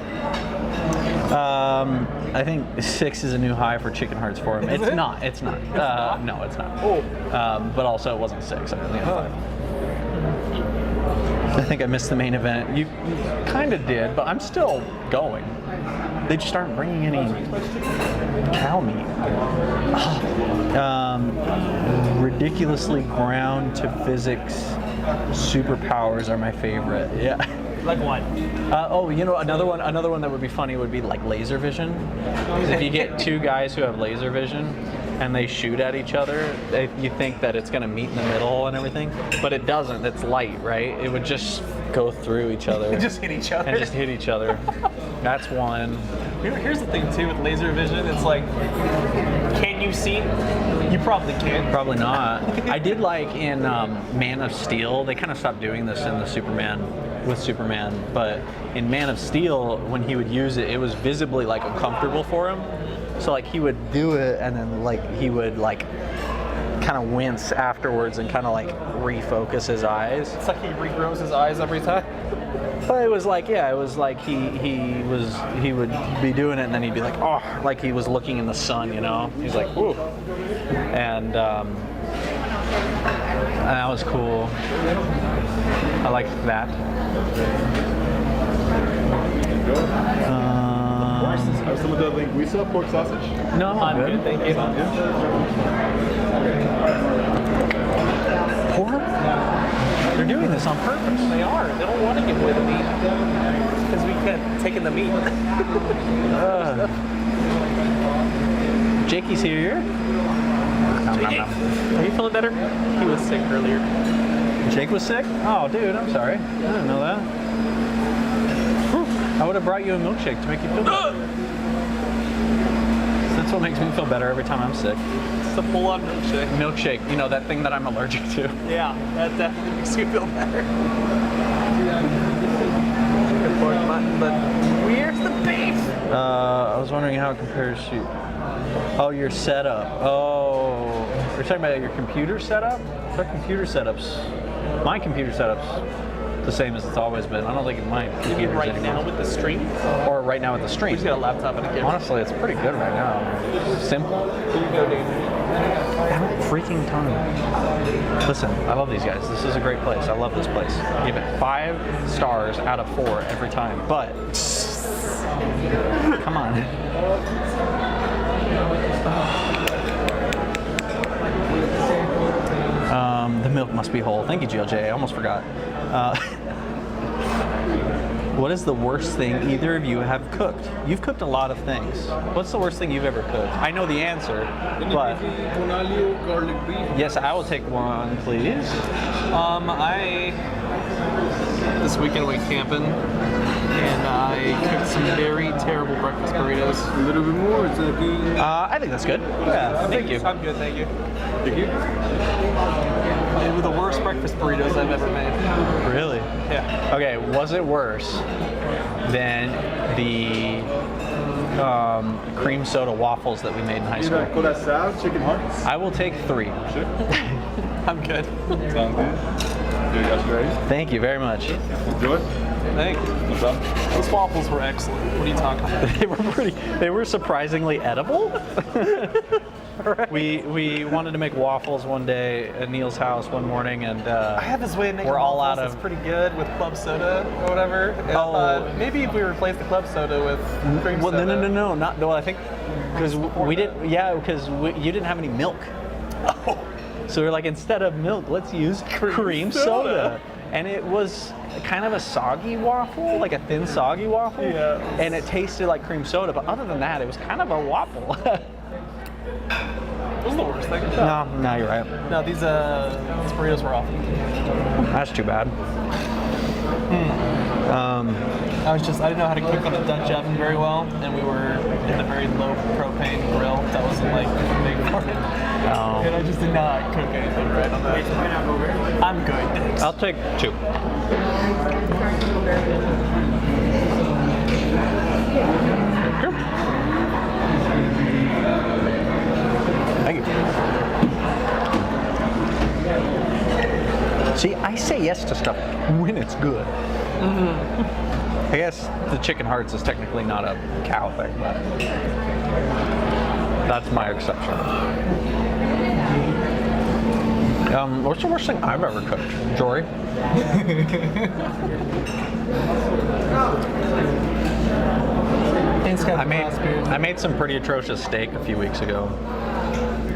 I think 6 is a new high for chicken hearts for him. It's not. No, it's not. Oh. But also, it wasn't 6. I only had 5. I think I missed the main event. You kind of did, but I'm still going. They just aren't bringing any cow meat. Ridiculously ground to physics superpowers are my favorite. Yeah. Like what? Another one that would be funny would be like laser vision. If you get two guys who have laser vision and they shoot at each other, you think that it's gonna meet in the middle and everything, but it doesn't. It's light, right? It would just go through each other. Just hit each other. And just hit each other. That's one. Here's the thing too with laser vision. It's like, can you see? You probably can't. Probably not. I did like in Man of Steel. They kind of stopped doing this in the Superman, but in Man of Steel, when he would use it, it was visibly like uncomfortable for him. So like he would do it, and then like he would like kind of wince afterwards and kind of like refocus his eyes. It's like he regrows his eyes every time. But it was like, yeah, it was like he would be doing it and then he'd be like, oh, like he was looking in the sun, you know? He's like, ooh. And that was cool. I liked that. Have some of the linguiça pork sausage? No, I'm Good, thank you. Pork? They're doing this on purpose. They are. They don't want to give away the meat because we kept taking the meat. Jakey's here. Are you feeling better? He was sick earlier. Jake was sick? Oh, dude, I'm sorry. I didn't know that. Whew. I would have brought you a milkshake to make you feel better. That's what makes me feel better every time I'm sick. It's a full-on milkshake. Milkshake, you know, that thing that I'm allergic to. Yeah, that definitely makes you feel better. Good pork mutton, but where's the beef? I was wondering how it compares to... Oh, your setup. Oh, you're talking about your computer setup? Our computer setups... My computer setup's the same as it's always been. I don't think my computer's Right anymore. now with the stream? Or right now with the stream. We just got a laptop and a camera. Honestly, it's pretty good right now. Simple. Here you go, dude. Have a freaking ton. Listen, I love these guys. This is a great place. I love this place. Give it 5 stars out of 4 every time. But come on. The milk must be whole. Thank you, GLJ. I almost forgot. What is the worst thing either of you have cooked? You've cooked a lot of things. What's the worst thing you've ever cooked? I know the answer, but garlic beef. yes, I will take one, please. This weekend went camping and I cooked some very terrible breakfast burritos. A little bit more. It's okay. I think that's good. Yeah, thank you. I'm good, thank you. Thank you. They were the worst breakfast burritos I've ever made. Really? Yeah. Okay, was it worse than the cream soda waffles that we made in high school? Coração, chicken hearts. I will take 3. Sure. I'm good. Sound good. Here, you guys ready? Thank you very much. Enjoy. Thanks. What's up? Those waffles were excellent. What are you talking about? They were surprisingly edible. We wanted to make waffles one day at Neil's house one morning, and I have this way of making we're all waffles out that's of. pretty good with club soda or whatever. And, maybe if we replace the club soda with cream Well, soda. no, not. Well, I think because we didn't. Yeah, because you didn't have any milk. Oh. So we're like, instead of milk, let's use cream soda. And it was kind of a soggy waffle, like a thin soggy waffle. Yeah. And it tasted like cream soda, but other than that, it was kind of a waffle. It was the worst thing. No, you're right. No, these burritos were awful. That's too bad. I didn't know how to cook on a Dutch oven very well, and we were in a very low propane grill that wasn't like big for it. And I just did not cook anything right on that. I'm good, thanks. I'll take 2. Thank you. See, I say yes to stuff when it's good. I guess the chicken hearts is technically not a cow thing, but that's my exception. What's the worst thing I've ever cooked, Jory? I made some pretty atrocious steak a few weeks ago.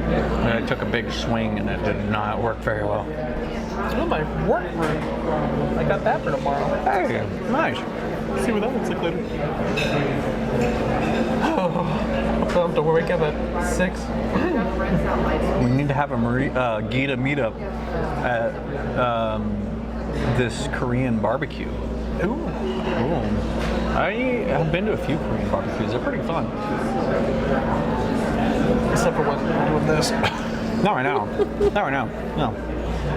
And I took a big swing and it did not work very well. Oh, my work room. I got that for tomorrow. Hey, nice. See what that looks like later. I'll have to wake up at 6. We need to have a Gita meetup at this Korean barbecue. Ooh. I have been to a few Korean barbecues. They're pretty fun. Except for when we're doing this. Not right now. Not right now. No.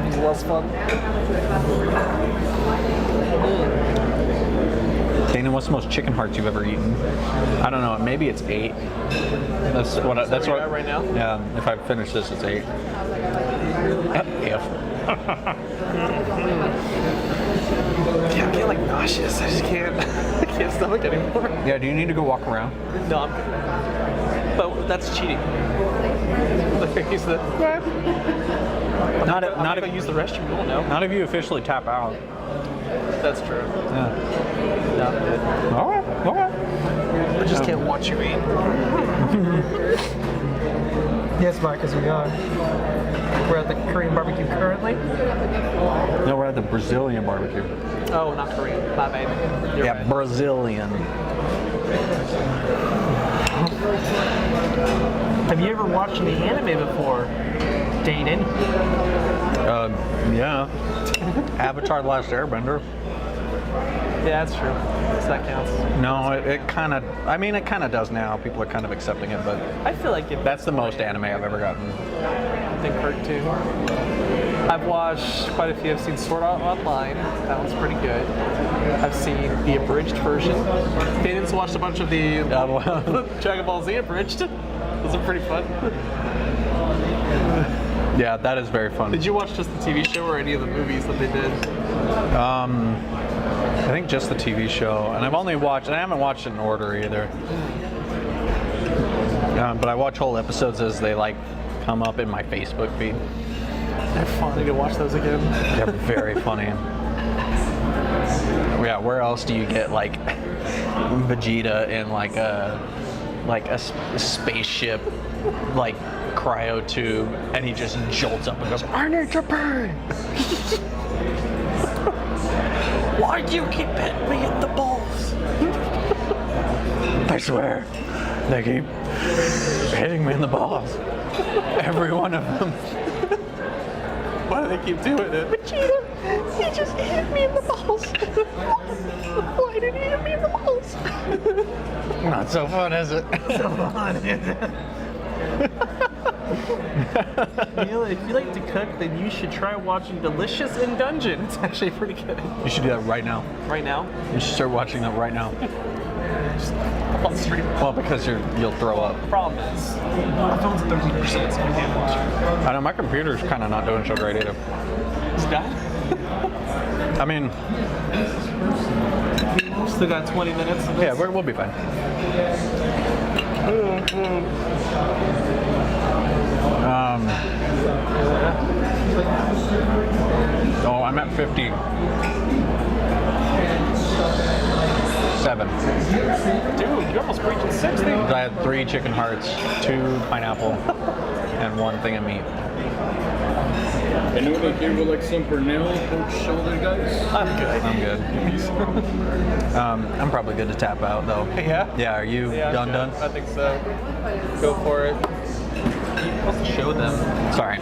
It's less fun. Dana, what's the most chicken hearts you've ever eaten? I don't know. Maybe it's 8. That's what. That's where what. you're at right now? Yeah. If I finish this, it's 8. If. Yeah, I'm getting like nauseous. I just can't. I can't stomach anymore. Yeah. Do you need to go walk around? No, I'm good. But that's cheating. Like I use the. Not if I if use the restroom. You won't know. not if you officially tap out. That's true. Yeah. No, I'm good. All right. All right. I just can't watch you eat. Yes, Marcus, we are. We're at the Korean barbecue currently. No, we're at the Brazilian barbecue. Oh, not Korean. My bad. You're Yeah, right. Brazilian. Have you ever watched any anime before, Danon? Yeah. Avatar: The Last Airbender. Yeah, that's true. So that counts. No, it kind of. I mean, it kind of does now. People are kind of accepting it, but I feel like it. that's the most anime I've ever gotten. I think cartoon. I've watched quite a few. I've seen Sword Art Online. That one's pretty good. I've seen the abridged version. Danon's watched a bunch of the Dragon Ball Z abridged. Those are pretty fun. Yeah, that is very fun. Did you watch just the TV show or any of the movies that they did? I think just the TV show, and I've only watched. And I haven't watched it in order either. But I watch whole episodes as they like come up in my Facebook feed. They're fun. I need to watch those again. They're very funny. Yeah, where else do you get like Vegeta in like a spaceship like cryo tube, and he just jolts up and goes, "I need to pee." Why do you keep hitting me in the balls? I swear, they keep hitting me in the balls. Every one of them. Why do they keep doing it? Vegeta, he just hit me in the balls. Why did he hit me in the balls? Not so fun, is it? Neil, if you like to cook, then you should try watching Delicious in Dungeon. It's actually pretty good. You should do that right now. Right now, You should start watching that right now. just up on the stream. Well, because you'll throw up. Problem is, my phone's at 13%, so I can't watch it. I know my computer's kind of not doing so great either. It's done. I mean, Still got 20 minutes. Of this. yeah, we'll be fine. Oh, I'm at 57. Dude, you're almost reaching 60. I had 3 chicken hearts, 2 pineapple, and 1 thing of meat. Anyone here would like some Pernell poached shoulder, guys? I'm good. I'm good. I'm probably good to tap out though. Yeah? Yeah, are you Yeah, done? I think so. Go for it. You're supposed to show them. Sorry.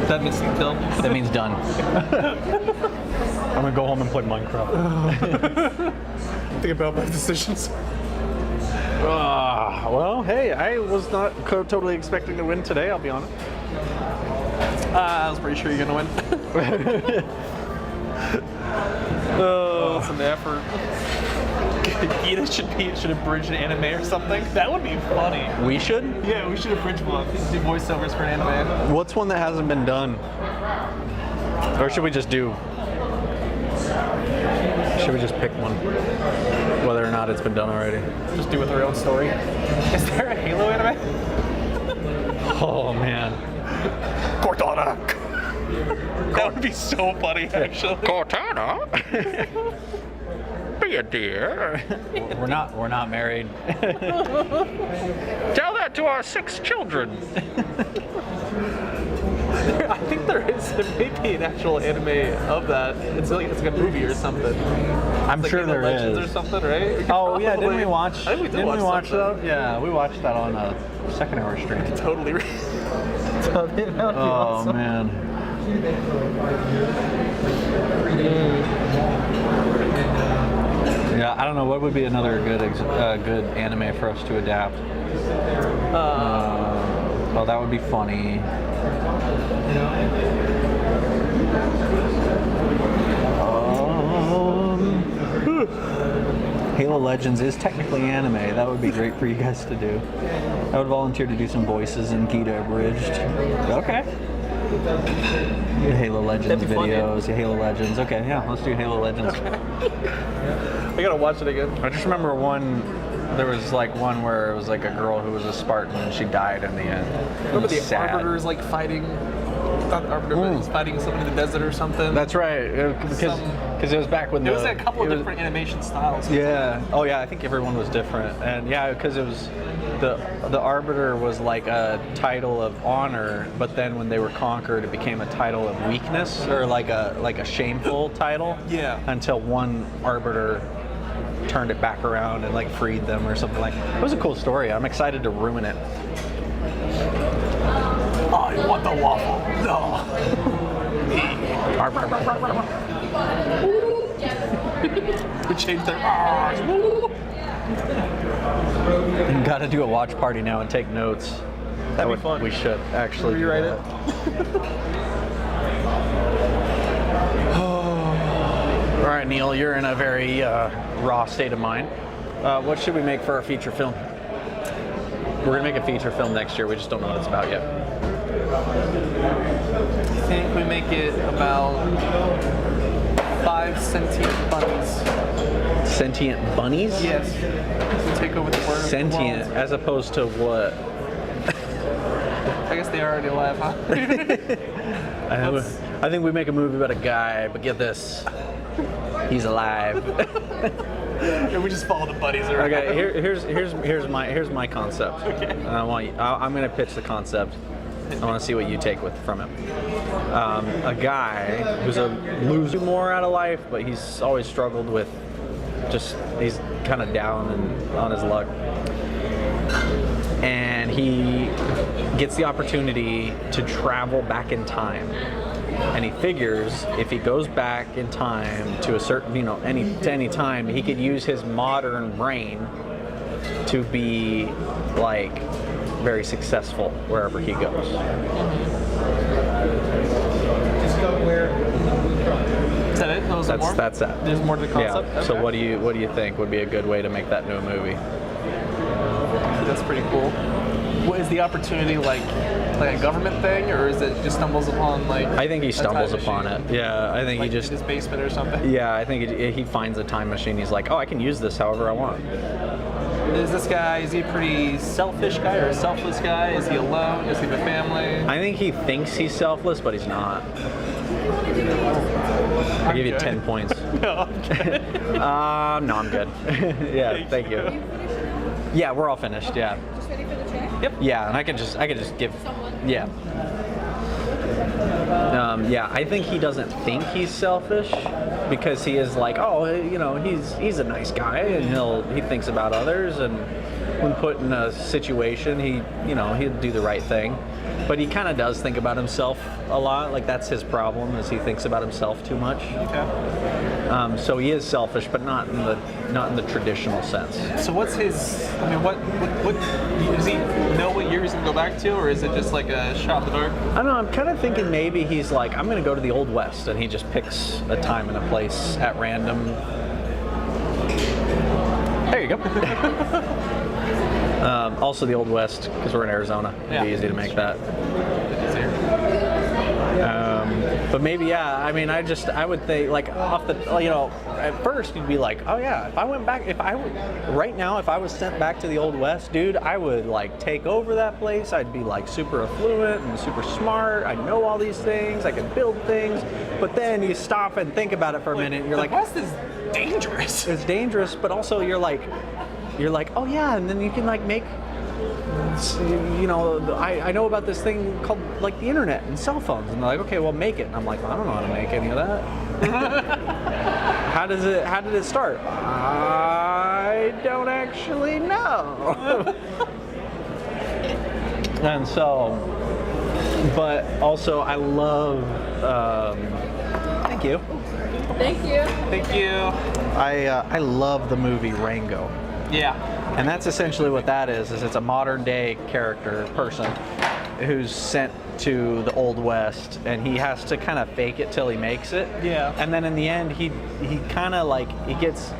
That means film. That means done. I'm gonna go home and play Minecraft. Think about my decisions. Well, hey, I was not totally expecting to win today, I'll be honest. I was pretty sure you're gonna win. Oh, that's an effort. Gita should have bridged an anime or something. That would be funny. We should? Yeah, we should have bridged one. Do voiceovers for an anime. What's one that hasn't been done? Or should we just do? Should we just pick one? Whether or not it's been done already. Just do with our own story. Is there a Halo anime? Oh man. Cortana. That would be so funny, actually. Cortana? Be you, dear. We're not married. Tell that to our 6 children. I think there may be an actual anime of that. It's like a movie or something. I'm It's like sure Game of there Legends is. or something, right? Oh yeah, didn't we Probably. watch? I think we did didn't we watch something. that? Yeah, we watched that on a second hour stream. Totally. So that would be Oh awesome. man. Yeah, I don't know what would be another good anime for us to adapt. Well, that would be funny. Halo Legends is technically anime. That would be great for you guys to do. I would volunteer to do some voices in Gita Abridged. Okay. The Halo Legends That'd be fun, yeah. videos, the Halo Legends. Okay, yeah, let's do Halo Legends. I gotta watch it again. I just remember there was like one where it was like a girl who was a Spartan and she died in the end. Remember the Sad. Arbiter's like fighting? Not the Arbiter, but he's fighting someone in the desert or something. That's right, because it was back when There was a couple of different animation styles. Yeah. Oh yeah, I think everyone was different, and yeah, because it was the Arbiter was like a title of honor, but then when they were conquered, it became a title of weakness or like a shameful title. Yeah. Until one Arbiter turned it back around and like freed them or something like. It was a cool story. I'm excited to ruin it. I want the waffle. No. We changed their. And gotta do a watch party now and take notes. That'd be fun. We should actually do Rewrite that. All right, Neil, you're in a very raw state of mind. What should we make for our feature film? We're gonna make a feature film next year. We just don't know what it's about yet. I think we make it about 5 sentient bunnies. Sentient bunnies? Yes. We take over the world. Sentient, as opposed to what? I guess they are already alive, huh? I think we make a movie about a guy, but get this, he's alive. And we just follow the bunnies around. Okay, here's my concept. Okay. And I'm gonna pitch the concept. I want to see what you take from it. A guy who's a loser more out of life, but he's always struggled with he's kind of down and on his luck. And he gets the opportunity to travel back in time. And he figures if he goes back in time to a certain, any time, he could use his modern brain to be like very successful wherever he goes. Is that it? Those are more? That's that. There's more to the concept? Yeah. So Okay. what do you think would be a good way to make that into a movie? That's pretty cool. What is the opportunity like a government thing, or is it just stumbles upon like? I think he a time stumbles upon machine? it. Yeah, I think Like he just. in his basement or something. Yeah, I think he finds a time machine. He's like, oh, I can use this however I want. Is this guy? Is he a pretty selfish guy or a selfless guy? Is he alone? Does he have a family? I think he thinks he's selfless, but he's not. I'll give you 10 points. No, I'm kidding. No, I'm good. Yeah, thank you. Yeah, we're all finished. Yeah. Just ready for the check? Yep. Yeah, and I could just give. Yeah. Yeah, I think he doesn't think he's selfish because he is like, oh, he's a nice guy and he thinks about others, and when put in a situation, he'll do the right thing. But he kind of does think about himself a lot. Like that's his problem, is he thinks about himself too much. Okay. So he is selfish, but not in the traditional sense. So what's his? I mean, what does he know what year he's gonna go back to, or is it just like a shot in the dark? I don't know, I'm kind of thinking maybe he's like, I'm going to go to the Old West, and he just picks a time and a place at random. There you go. Also the Old West, because we're in Arizona. It'd be easy to make that. But maybe, yeah, I mean, I would think, like, at first you'd be like, oh yeah, if I went back, right now, if I was sent back to the Old West, dude, I would, like, take over that place. I'd be, like, super affluent and super smart. I know all these things. I could build things. But then you stop and think about it for a minute. And you're like, West is dangerous. it's dangerous, but also you're like, oh yeah, and then you can like make, you know, I know about this thing called like the internet and cell phones, and they're like, okay, well make it, and I'm like, well, I don't know how to make any of that. How did it start? I don't actually know. And so, but also I love. Thank you. Thank you. Thank you. I love the movie Rango. Yeah. And that's essentially what that is it's a modern day person who's sent to the Old West, and he has to kind of fake it till he makes it. Yeah. And then in the end, he kind of like, he gets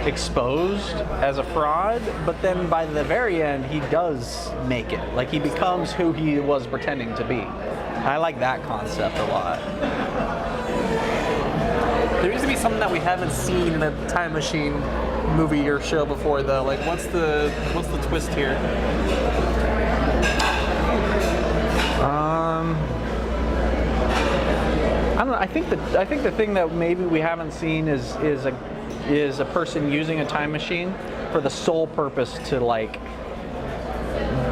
exposed as a fraud, but then by the very end, he does make it. Like, he becomes who he was pretending to be. I like that concept a lot. There needs to be something that we haven't seen in a time machine movie or show before, though. Like, what's the twist here? I don't know. I think the thing that maybe we haven't seen is a person using a time machine for the sole purpose to like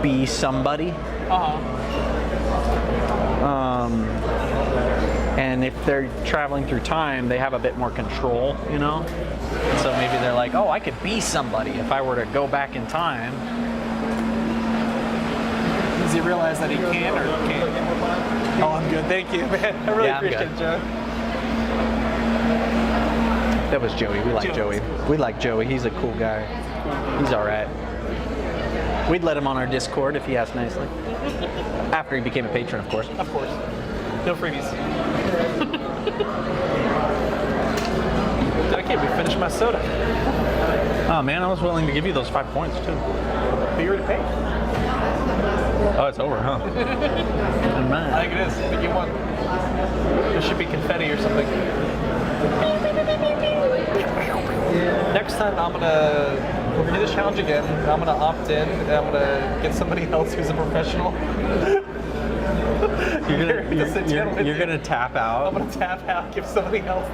be somebody. And if they're traveling through time, they have a bit more control, you know? And so maybe they're like, oh, I could be somebody if I were to go back in time. Does he realize that he can or can't? Oh, I'm good. Thank you, man. I really appreciate it, Joe. That was Joey. We like Joey. We like Joey. He's a cool guy. He's all right. We'd let him on our Discord if he asked nicely. After he became a patron, of course. Of course. No freebies. I can't even finish my soda. Oh man, I was willing to give you those 5 points too. But you already paid. Oh, it's over, huh? Never mind. I think it is. I think you won. There should be confetti or something. Next time we're gonna do this challenge again. I'm gonna opt in and I'm gonna get somebody else who's a professional. You're gonna tap out. I'm gonna tap out, give somebody else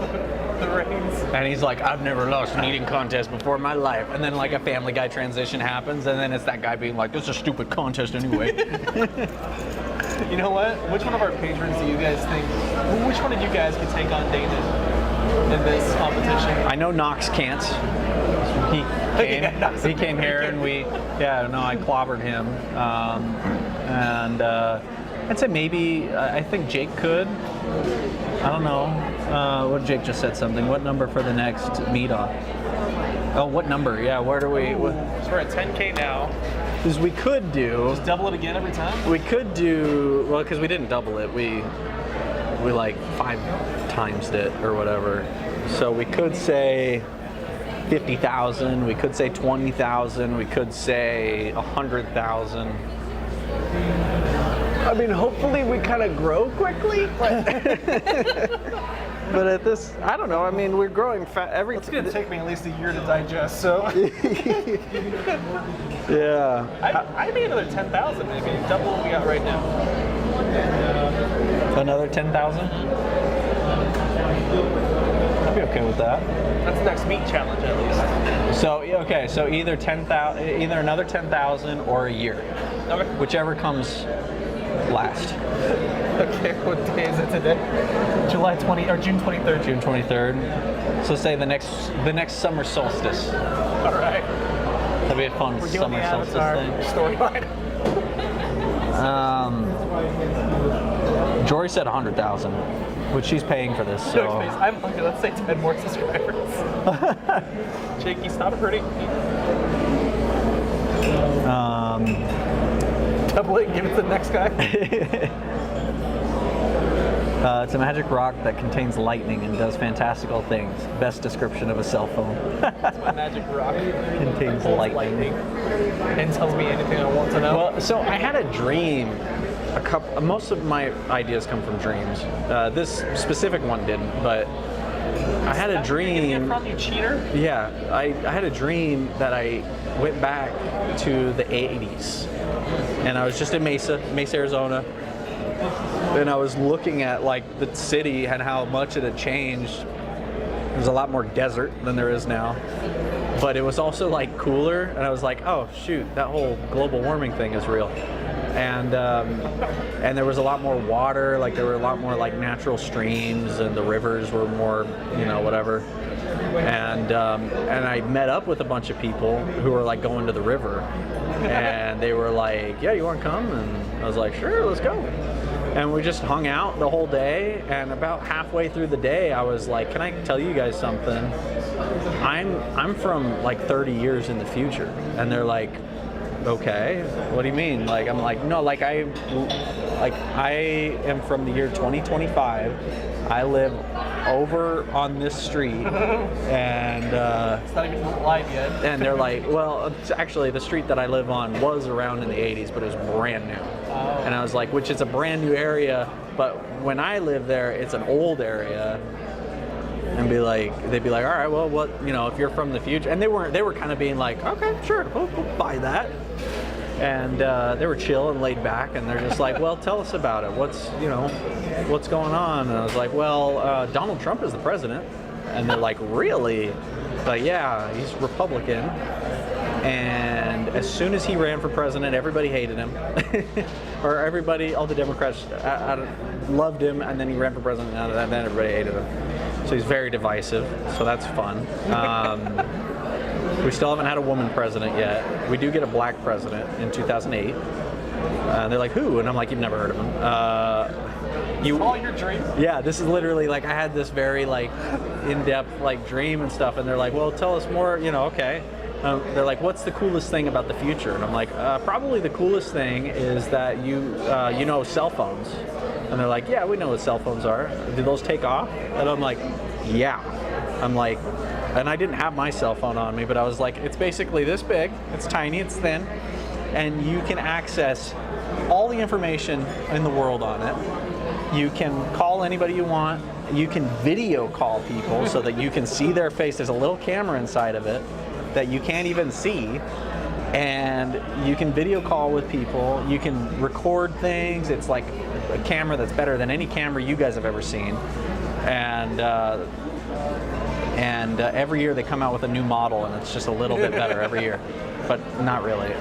the reins. And he's like, I've never lost an eating contest before in my life. And then like a Family Guy transition happens, and then it's that guy being like, this is a stupid contest anyway. You know what? Which one of our patrons do you guys think? Which one of you guys could take on Dana in this competition? I know Knox can't. He came, he came here and I clobbered him. I'd say maybe, I think Jake could. I don't know. What Jake just said something. What number for the next meet-off? Oh, what number? Yeah, where do we? So we're at 10K now. Because we could do. Just double it again every time? We could do, well, because we didn't double it. We like 5 times it or whatever. So we could say 50,000. We could say 20,000. We could say 100,000. I mean, hopefully we kind of grow quickly, but at this, I don't know. I mean, we're growing fast. It's going to take me at least a year to digest, so. Yeah. I'd be another 10,000 maybe, double what we got right now. Another 10,000? I'd be okay with that. That's the next meat challenge at least. So, okay, so either another 10,000 or a year. Okay. Whichever comes last. Okay, what day is it today? July 20 or June 23rd. June 23rd. So say the next summer solstice. All right. That'd be a fun We're doing summer the solstice Avatar thing. storyline. Jory said 100,000, which she's paying for this. So. No, I'm hungry. Let's say 10 more subscribers. Jakey, stop hurting me. Double it and give it to the next guy. It's a magic rock that contains lightning and does fantastical things. Best description of a cell phone. That's my magic rock. Contains lightning. And tells me anything I want to know. Well, so I had a dream. Most of my ideas come from dreams. This specific one didn't, but I had a dream. From you cheater? Yeah, I had a dream that I went back to the 80s, and I was just in Mesa, Arizona, and I was looking at like the city and how much it had changed. There's a lot more desert than there is now, but it was also like cooler, and I was like, oh shoot, that whole global warming thing is real. And there was a lot more water, like there were a lot more like natural streams, and the rivers were more, you know, whatever. And I met up with a bunch of people who were like going to the river, and they were like, yeah, you want to come? And I was like, sure, let's go. And we just hung out the whole day, and about halfway through the day I was like, can I tell you guys something? I'm from like 30 years in the future. And they're like, okay, what do you mean? Like, I'm like, no, like I am from the year 2025. I live over on this street, and It's not even live yet. and they're like, well, it's actually the street that I live on was around in the 80s, but it was brand new. And I was like, which is a brand new area, but when I live there, it's an old area. And they'd be like, all right, well, what, you know, if you're from the future, and they were kind of being like, okay, sure, we'll buy that. And they were chill and laid back, and they're just like, well, tell us about it. What's going on? And I was like, well, Donald Trump is the president. And they're like, really? Like, yeah, he's Republican. And as soon as he ran for president, everybody hated him. Or all the Democrats loved him, and then he ran for president, and then everybody hated him. So he's very divisive, so that's fun. We still haven't had a woman president yet. We do get a black president in 2008. They're like, who? And I'm like, you've never heard of him. All your dreams. Yeah, this is literally like, I had this very like in-depth like dream and stuff, and they're like, well, tell us more, you know, okay. They're like, what's the coolest thing about the future? And I'm like, probably the coolest thing is that you know cell phones. And they're like, yeah, we know what cell phones are. Do those take off? And I'm like, yeah. I'm like, and I didn't have my cell phone on me, but I was like, it's basically this big, it's tiny, it's thin, and you can access all the information in the world on it. You can call anybody you want. You can video call people so that you can see their face. There's a little camera inside of it that you can't even see, and you can video call with people. You can record things. It's like a camera that's better than any camera you guys have ever seen, and every year they come out with a new model, and it's just a little bit better every year, but not really.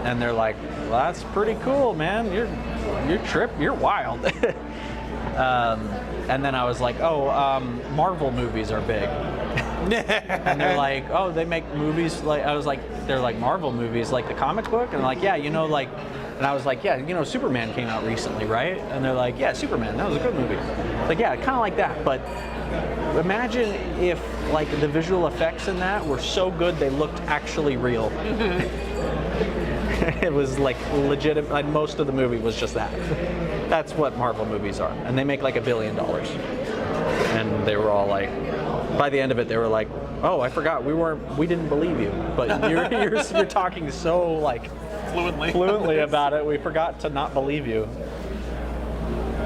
And they're like, well, that's pretty cool, man. You're wild. And then I was like, Marvel movies are big. And they're like, oh, they make movies like, I was like, they're like Marvel movies, like the comic book? And like, yeah, you know, like, and I was like, yeah, you know, Superman came out recently, right? And they're like, yeah, Superman, that was a good movie. Like, yeah, kind of like that, but imagine if like the visual effects in that were so good they looked actually real. It was like legitimate, like most of the movie was just that. That's what Marvel movies are, and they make like $1 billion. And they were all like, by the end of it, they were like, "Oh, I forgot, we didn't believe you, but you're talking so like fluently about it. We forgot to not believe you."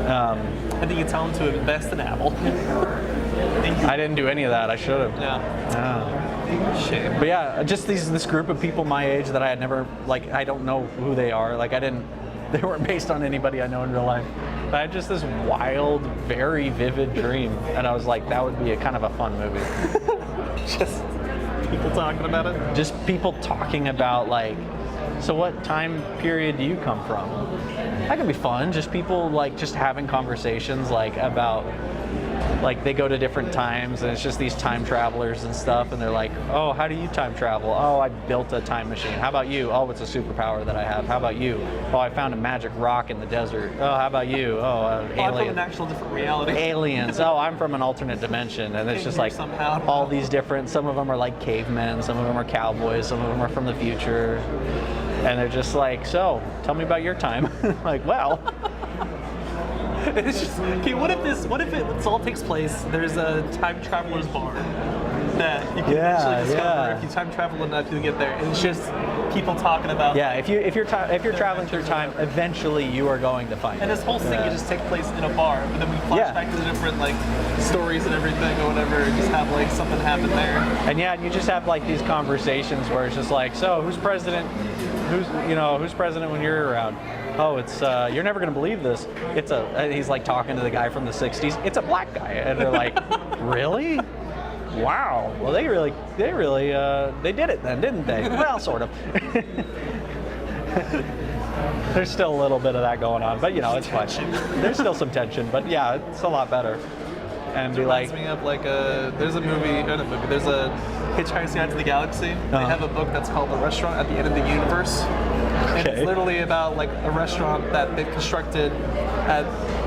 I think you tell them to invest in Apple. I didn't do any of that. I should have. Yeah. Shame. But yeah, just this group of people my age that I had never, like, I don't know who they are. Like, they weren't based on anybody I know in real life. But I had just this wild, very vivid dream, and I was like, that would be a kind of a fun movie. Just people talking about it. Just people talking about like, so what time period do you come from? That could be fun. Just people like just having conversations like about, like they go to different times, and it's just these time travelers and stuff, and they're like, oh, how do you time travel? Oh, I built a time machine. How about you? Oh, it's a superpower that I have. How about you? Oh, I found a magic rock in the desert. Oh, how about you? Oh, I'm from alien. an actual different reality. Aliens. Oh, I'm from an alternate dimension, and it's just like Somehow. all these different. Some of them are like cavemen. Some of them are cowboys. Some of them are from the future, and they're just like, so tell me about your time. Like, well. It's just, okay, what if it all takes place, there's a time traveler's bar that you can eventually discover if you time travel enough, you'll get there. And it's just people talking about. Yeah, if you're traveling through time, eventually you are going to find it. And this whole thing could just take place in a bar, but then we flash back to the different like stories and everything or whatever, and just have like something happen there. And yeah, you just have like these conversations where it's just like, so who's president? Who's president when you're around? oh, it's you're never gonna believe this. It's a. And he's like talking to the guy from the '60s. It's a black guy, and they're like, really? Wow. Well, they really they did it then, didn't they? Well, sort of. There's still a little bit of that going on, but you know, it's fun. There's still some tension, but yeah, it's a lot better. And be like, Reminds me of like there's a movie, there's a Hitchhiker's Guide to the Galaxy. They have a book that's called The Restaurant at the End of the Universe. And it's Okay. literally about like a restaurant that they've constructed at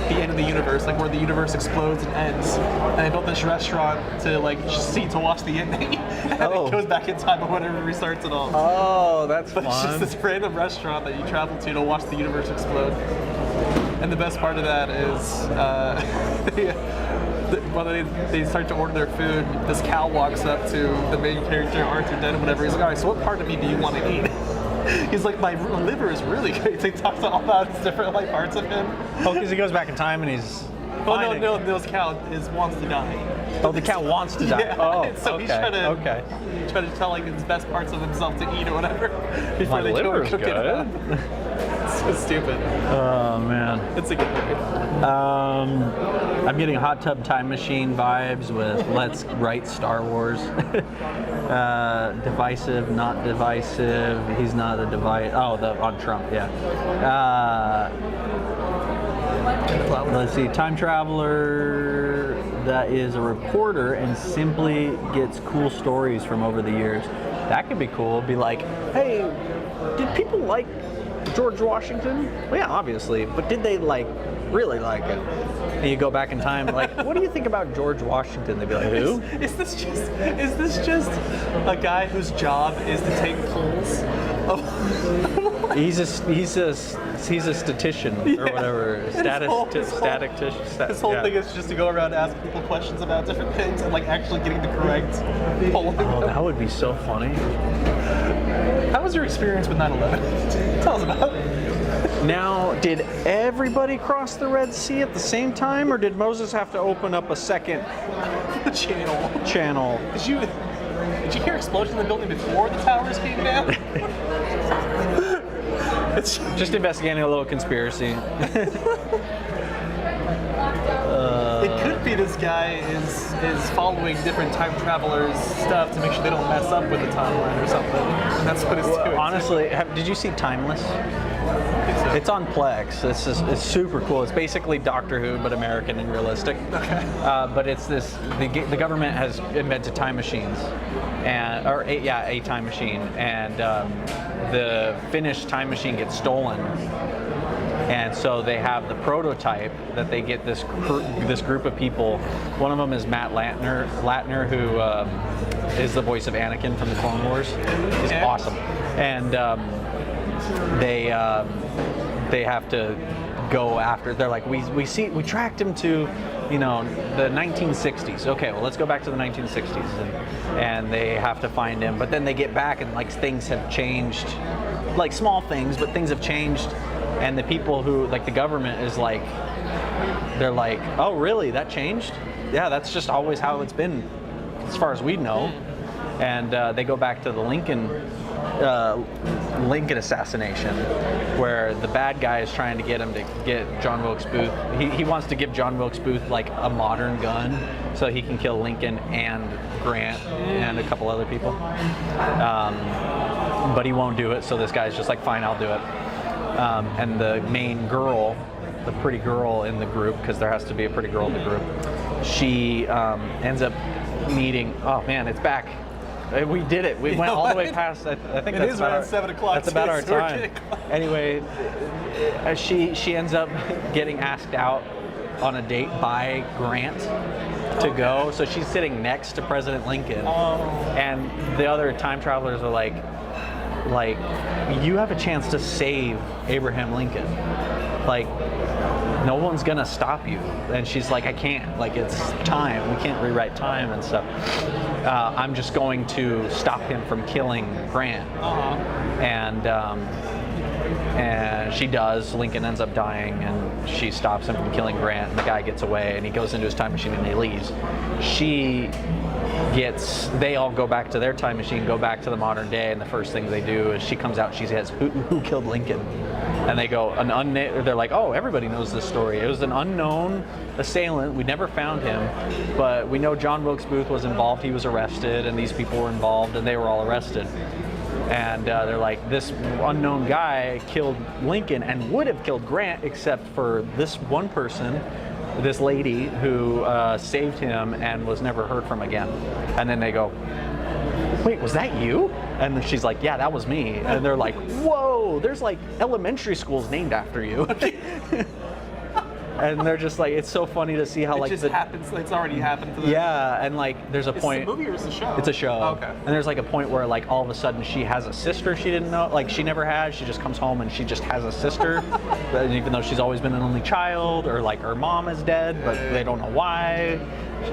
the end of the universe, like where the universe explodes and ends. And they built this restaurant to like to watch the ending. And Oh. it goes back in time or whatever restarts it all. oh, that's But it's just fun. this random restaurant that you travel to watch the universe explode. And the best part of that is when they start to order their food, this cow walks up to the main character, Arthur Dent, or whatever. He's like, all right, so what part of me do you want to eat? He's like, my liver is really great. They talk all about different like parts of him. Oh, because he goes back in time and he's. Oh finding- no, this cow wants to die. Oh, the cow wants to die. Yeah. Oh, So okay. he's trying okay. to tell like his best parts of himself to eat or whatever before My they go and liver's cook it good. up. It's so stupid. Oh man. It's a good movie. I'm getting Hot Tub Time Machine vibes with Let's Write Star Wars. Divisive, not divisive. He's not a device. Oh, on Trump, yeah. Let's see, time traveler that is a reporter and simply gets cool stories from over the years. That could be cool. Be like, hey, did people like George Washington? Well, yeah, obviously, but did they like really like it? And you go back in time, like, what do you think about George Washington? They'd be like, who? Is this just a guy whose job is to take polls of He's a statistician or whatever. His whole Yeah. thing is just to go around asking people questions about different things and like actually getting the correct polling. Oh, that would be so funny. How was your experience with 9/11? Tell us about it. Now, did everybody cross the Red Sea at the same time, or did Moses have to open up a second The channel. channel? Did you hear explosions in the building before the towers came down? It's Just investigating a little conspiracy. It could be this guy is following different time travelers' stuff to make sure they don't mess up with the timeline or something. And that's what it's doing. Honestly, did you see Timeless? It's on Plex. It's super cool. It's basically Doctor Who, but American and realistic. Okay. But it's the government has invented time machines, a time machine, and the finished time machine gets stolen. And so they have the prototype that they get this group of people. One of them is Matt Latner, who is the voice of Anakin from the Clone Wars. He's Okay. awesome. And they have to go after. They're like, we tracked him to, the 1960s. Okay, well, let's go back to the 1960s, and they have to find him. But then they get back and like things have changed, like small things, but things have changed. And the people who, like the government is like, they're like, oh really, that changed? Yeah, that's just always how it's been, as far as we know. And they go back to the Lincoln assassination, where the bad guy is trying to get him to get John Wilkes Booth. He wants to give John Wilkes Booth like a modern gun so he can kill Lincoln and Grant and a couple other people. But he won't do it, so this guy's just like, fine, I'll do it. And the main girl, the pretty girl in the group, because there has to be a pretty girl in the group, she ends up meeting, oh man, it's back. We did it. We went all the way past. I think It that's is about around our, 7 o'clock, That's about too, our so we're time. getting close. Anyway, she ends up getting asked out on a date by Grant to go. So she's sitting next to President Lincoln, and the other time travelers are like, you have a chance to save Abraham Lincoln. Like, no one's gonna stop you. And she's like, I can't. Like, it's time. We can't rewrite time and stuff. I'm just going to stop him from killing Grant. And she does. Lincoln ends up dying, and she stops him from killing Grant. And the guy gets away, and he goes into his time machine, and he leaves. She they all go back to their time machine, go back to the modern day, and the first thing they do is she comes out, she says, who killed Lincoln? And they go, they're like, oh, everybody knows this story. It was an unknown assailant. We never found him, but we know John Wilkes Booth was involved. He was arrested, and these people were involved, and they were all arrested. And they're like, this unknown guy killed Lincoln and would have killed Grant, except for this one person, this lady who saved him and was never heard from again. And then they go, wait, was that you? And then she's like, yeah, that was me. And they're like, whoa, there's like elementary schools named after you. And they're just like, it's so funny to see how It like just happens. It's already happened to them. yeah, and like there's a Is point. it a movie or is it a show? It's a show. Oh, okay. And there's like a point where like all of a sudden she has a sister she didn't know, like she never has. She just comes home and she just has a sister, but even though she's always been an only child, or like her mom is dead, but they don't know why,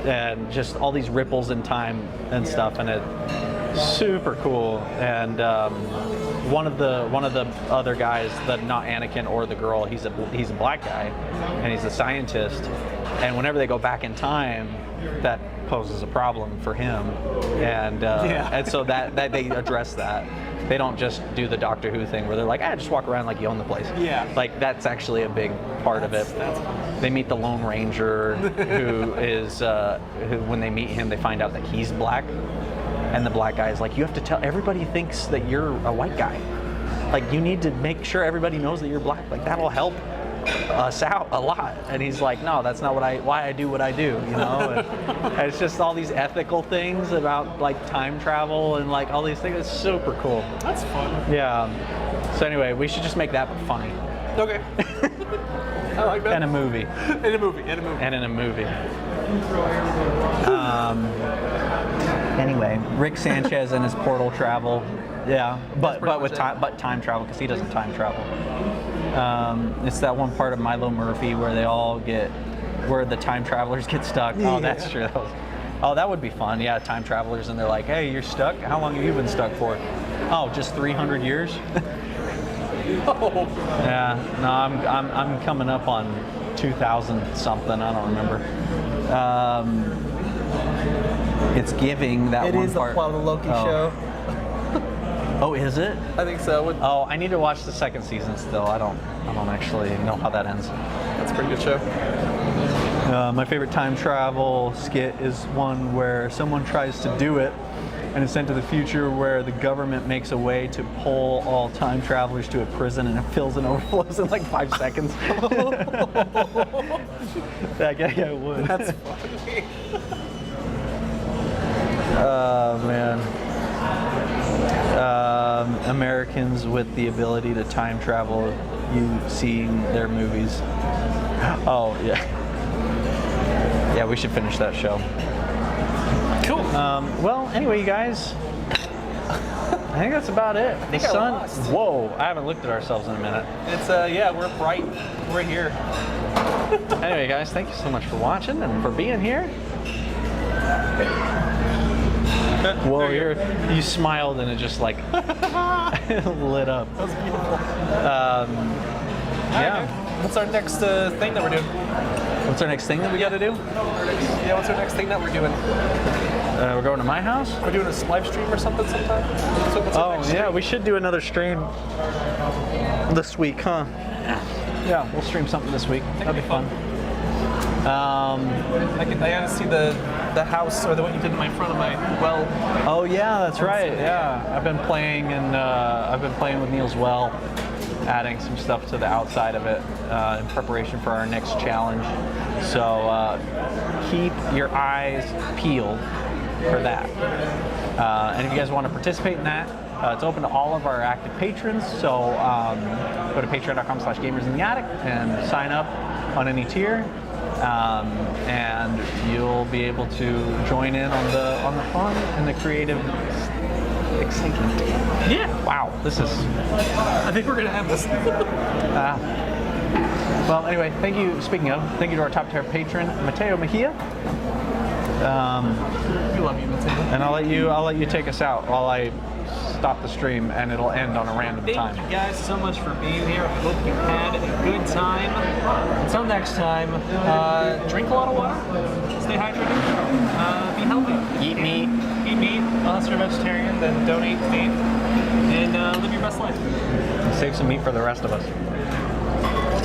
and just all these ripples in time and stuff, and it's super cool. And one of the other guys, not Anakin or the girl, he's a black guy, and he's a scientist. And whenever they go back in time, that poses a problem for him, and so that they address that. They don't just do the Doctor Who thing where they're like, just walk around like you own the place. Yeah. Like that's actually a big part of it. They meet the Lone Ranger, who is who, when they meet him, they find out that he's black, and the black guy is like, you have to tell everybody thinks that you're a white guy. Like you need to make sure everybody knows that you're black. Like that'll help us out a lot. And he's like, no, that's not why I do what I do, you know. And it's just all these ethical things about like time travel and like all these things. It's super cool. That's fun. Yeah. So anyway, we should just make that funny. Okay. I like that. And a movie. In a movie. And in a movie. Anyway, Rick Sanchez and his portal travel. Yeah, but with time travel, because he doesn't time travel. It's that one part of Milo Murphy where where the time travelers get stuck. Oh, that's true. That would be fun. Yeah, time travelers, and they're like, hey, you're stuck? How long have you been stuck for? Oh, just 300 years? Yeah, no, I'm coming up on 2000 something. I don't remember. It's giving that It one is the part. plot of the Loki show. Oh, is it? I think so. Oh, I need to watch the second season still. I don't actually know how that ends. That's a pretty good show. My favorite time travel skit is one where someone tries to do it and is sent to the future where the government makes a way to pull all time travelers to a prison and it fills and overflows in like 5 seconds. That guy would. That's funny. Oh, man. Americans with the ability to time travel, you seeing their movies. Oh, yeah. Yeah, we should finish that show. Cool. Well, anyway, you guys, I think that's about it. I think I lost. Whoa, I haven't looked at ourselves in a minute. It's yeah, we're bright. We're here. Anyway, guys, thank you so much for watching and for being here. Whoa, you smiled and it just like lit up. That was beautiful. Yeah. What's our next thing that we're doing? What's our next thing that we got to do? Yeah, what's our next thing that we're doing? We're going to my house? We're doing a live stream or something sometime? So what's our next Yeah, we should do another stream this week, huh? Yeah, we'll stream something this week. That'd be fun. I gotta see the house or what you did in my front of my well. Oh yeah, that's right. Yeah, I've been playing with Neil's well, adding some stuff to the outside of it in preparation for our next challenge. So keep your eyes peeled for that. And if you guys want to participate in that, it's open to all of our active patrons. So go to patreon.com/gamersintheattic and sign up on any tier. And you'll be able to join in on the fun and the creative excitement. Yeah. Wow, this is. I think we're gonna have this. Well, anyway, thank you. Speaking of, thank you to our top tier patron, Mateo Mejia. We love you, Mateo. And I'll let you take us out while I stop the stream, and it'll end on a random time. Thank you guys so much for being here. I hope you had a good time. Until next time, drink a lot of water, stay hydrated, be healthy. Eat meat. Eat meat, unless you're a vegetarian, then don't eat meat. And live your best life. Save some meat for the rest of us.